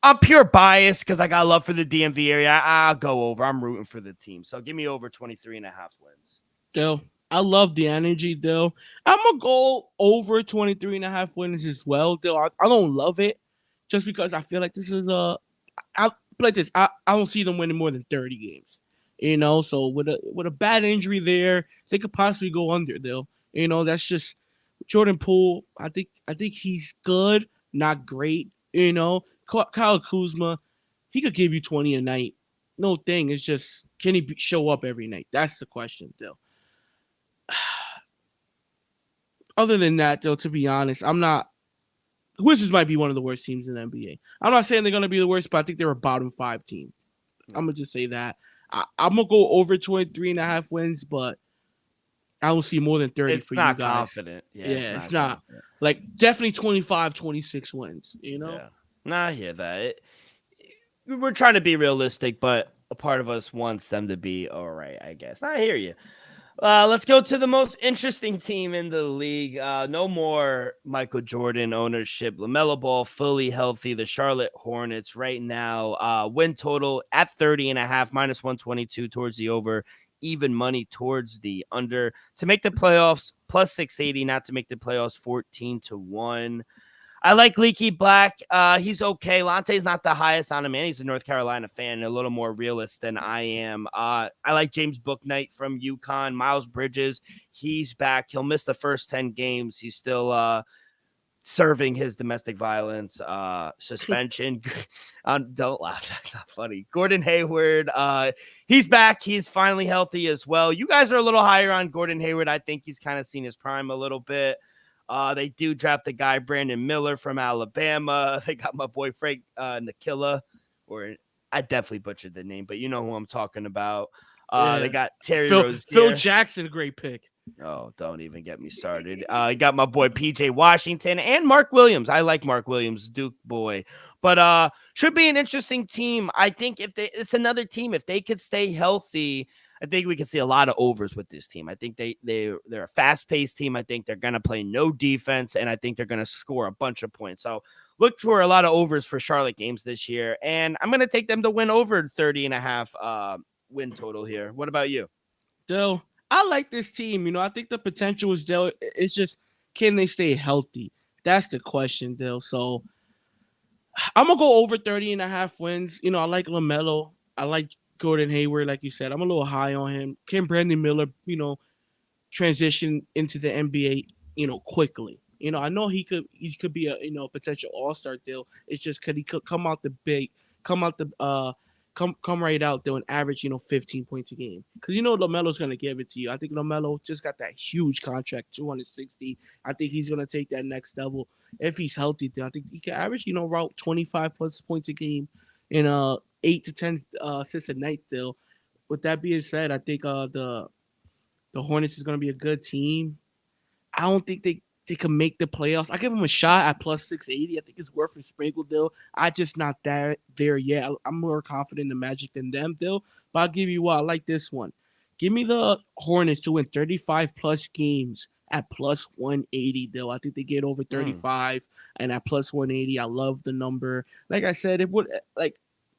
I'm pure bias because I got love for the DMV area. I'll go over. I'm rooting for the team. So give me over 23.5 wins. Dill, I love the energy, Dill. I'm going to go over 23.5 wins as well, Dill. I don't love it just because I feel like this is I don't see them winning more than 30 games. So with a bad injury there, they could possibly go under, Dill. That's just Jordan Poole. I think he's good, not great. Kyle Kuzma, he could give you 20 a night. No thing. It's just, can he show up every night? That's the question, Dill. Other than that, Dill, to be honest, Wizards might be one of the worst teams in the NBA. I'm not saying they're going to be the worst, but I think they're a bottom 5 team. I'm going to just say that. I'm going to go over 23.5 wins, but I don't see more than 30 for you guys. It's not confident. Yeah, it's not. Like, definitely 25, 26 wins, Yeah. Nah, I hear that. We're trying to be realistic, but a part of us wants them to be all right, I guess. I hear you. Let's go to the most interesting team in the league. No more Michael Jordan ownership. LaMelo Ball fully healthy. The Charlotte Hornets right now win total at 30.5, minus 122 towards the over. Even money towards the under. To make the playoffs, plus 680. Not to make the playoffs, 14-1. I like Leaky Black. He's okay. Lante's not the highest on him, man. He's a North Carolina fan, a little more realist than I am. I like James Bouknight from UConn. Miles Bridges, he's back. He'll miss the first 10 games. He's still serving his domestic violence suspension. Don't laugh. That's not funny. Gordon Hayward, he's back. He's finally healthy as well. You guys are a little higher on Gordon Hayward. I think he's kind of seen his prime a little bit. They do draft the guy Brandon Miller from Alabama. They got my boy Frank Nakilla, or I definitely butchered the name, but you know who I'm talking about. They got Terry Rozier. Phil Jackson, great pick. Oh, don't even get me started. You got my boy PJ Washington and Mark Williams. I like Mark Williams, Duke boy. But should be an interesting team. I think it's another team. If they could stay healthy, I think we can see a lot of overs with this team. I think they're a fast-paced team. I think they're going to play no defense, and I think they're going to score a bunch of points. So look for a lot of overs for Charlotte games this year, and I'm going to take them to win over 30.5 win total here. What about you? Dill, I like this team. I think the potential is there. It's just, can they stay healthy? That's the question, Dill. So I'm going to go over 30.5 wins. I like LaMelo. I like Gordon Hayward, like you said. I'm a little high on him. Can Brandon Miller, transition into the NBA, quickly? I know he could be a potential all-star deal. It's just could he come right out there and average 15 points a game, because LaMelo's gonna give it to you. I think LaMelo just got that huge contract, 260. I think he's gonna take that next level if he's healthy. I think he can average around 25 plus points a game and 8 to 10 assists a night. Still, with that being said, I think the Hornets is gonna be a good team. I don't think they can make the playoffs. I give them a shot at plus 680. I think it's worth a sprinkle, deal. I just not there yet. I'm more confident in the Magic than them, deal. But I'll give you what, I like this one. Give me the Hornets to win 35 plus games at plus 180, deal. I think they get over 35 and at plus 180. I love the number. Like I said, it would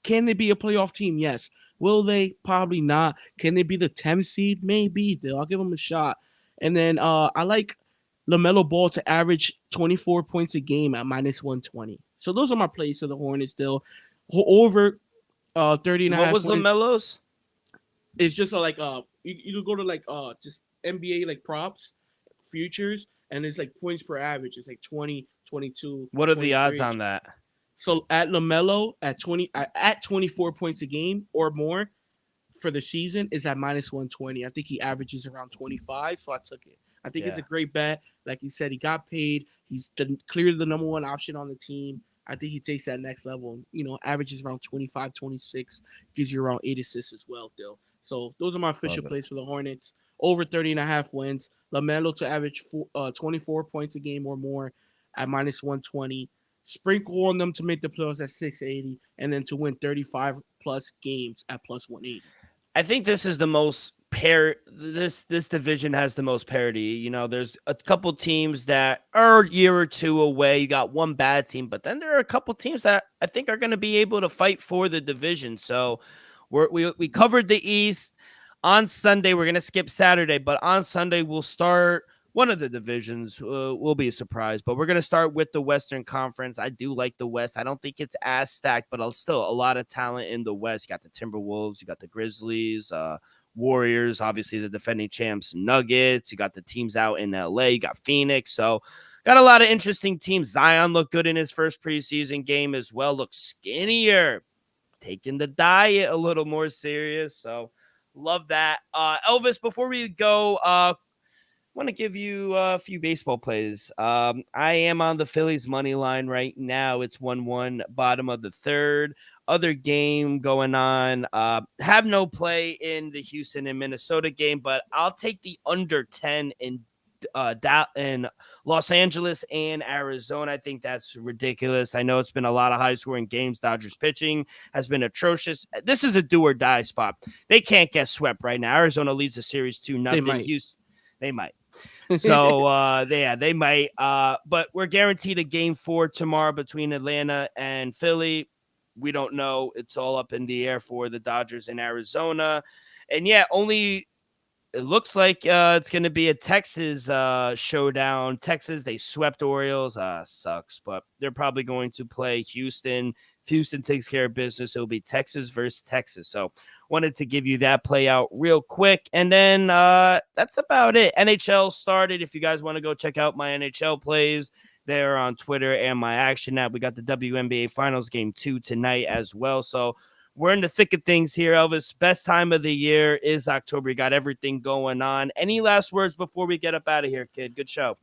can they be a playoff team? Yes. Will they? Probably not. Can they be the 10th seed? Maybe, deal. I'll give them a shot. And then I like LaMelo Ball to average 24 points a game at minus 120. So those are my plays for the Hornets, still. Over 30.5. What was LaMelo's? It's just you go to just NBA props, futures, and it's points per average. It's 20, 22. What are the odds on that? So at LaMelo at 24 points a game or more for the season is at minus 120. I think he averages around 25, so I took it. I think it's a great bet. Like you said, he got paid. He's clearly the number one option on the team. I think he takes that next level. Averages around 25, 26. Gives you around 8 assists as well, Dill. So those are my official plays for the Hornets. Over 30.5 wins. LaMelo to average 24 points a game or more at minus 120. Sprinkle on them to make the playoffs at 680. And then to win 35 plus games at plus 180. I think this is the most this division has the most parity. There's a couple teams that are a year or two away. You got one bad team, but then there are a couple teams that I think are going to be able to fight for the division. So we covered the East. On Sunday, we're going to skip Saturday, but on Sunday we'll start one of the divisions. Will be a surprise, but we're going to start with the Western Conference. I do like the West. I don't think it's as stacked, but still a lot of talent in the West. You got the Timberwolves, you got the Grizzlies, Warriors, obviously the defending champs, Nuggets. You got the teams out in LA. You got Phoenix. So got a lot of interesting teams. Zion looked good in his first preseason game as well. Looks skinnier, taking the diet a little more serious. So love that. Elvis, before we go, want to give you a few baseball plays. I am on the Phillies money line right now. It's 1-1, bottom of the third. Other game going on. Have no play in the Houston and Minnesota game, but I'll take the under 10 in Los Angeles and Arizona. I think that's ridiculous. I know it's been a lot of high-scoring games. Dodgers pitching has been atrocious. This is a do-or-die spot. They can't get swept right now. Arizona leads the series 2-0. Houston, they might. So, they might. But we're guaranteed a game 4 tomorrow between Atlanta and Philly. We don't know. It's all up in the air for the Dodgers in Arizona. And, only it looks like it's going to be a Texas showdown. Texas, they swept Orioles. Sucks, but they're probably going to play Houston. If Houston takes care of business, it'll be Texas versus Texas. So wanted to give you that play out real quick. And then that's about it. NHL started. If you guys want to go check out my NHL plays, they're on Twitter and my Action app. We got the WNBA Finals Game 2 tonight as well. So we're in the thick of things here, Elvis. Best time of the year is October. You got everything going on. Any last words before we get up out of here, kid? Good show.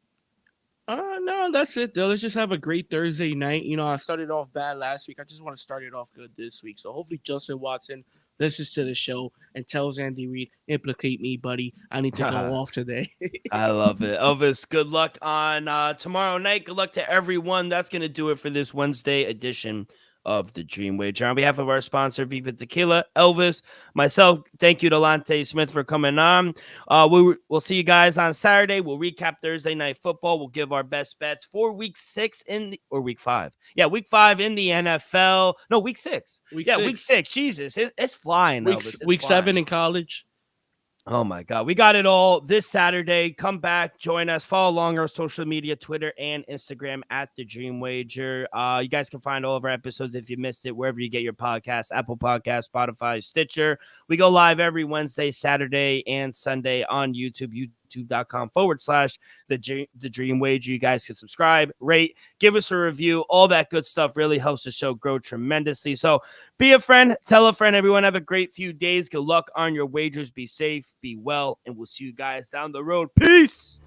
No, that's it, though. Let's just have a great Thursday night. I started off bad last week. I just want to start it off good this week. So hopefully Justin Watson listens to the show and tells Andy Reid, implicate me, buddy. I need to go off today. I love it. Elvis, good luck on tomorrow night. Good luck to everyone. That's going to do it for this Wednesday edition of the Dream Wager. On behalf of our sponsor, Viva Tequila, Elvis, myself, thank you to Delonte Smith for coming on. We'll see you guys on Saturday. We'll recap Thursday Night Football. We'll give our best bets for week 6 or week 5. Yeah, week 5 in the NFL. No, week 6. Week 6. Jesus, it's flying, Elvis. It's week flying. 7 in college. Oh, my God. We got it all this Saturday. Come back, join us, follow along our social media, Twitter and Instagram at The Dream Wager. You guys can find all of our episodes if you missed it, wherever you get your podcasts, Apple Podcasts, Spotify, Stitcher. We go live every Wednesday, Saturday, and Sunday on YouTube, youtube.com/The Dream Wager. You guys can subscribe, rate, give us a review. All that good stuff really helps the show grow tremendously. So be a friend, tell a friend. Everyone have a great few days. Good luck on your wagers. Be safe, be well, and we'll see you guys down the road. Peace.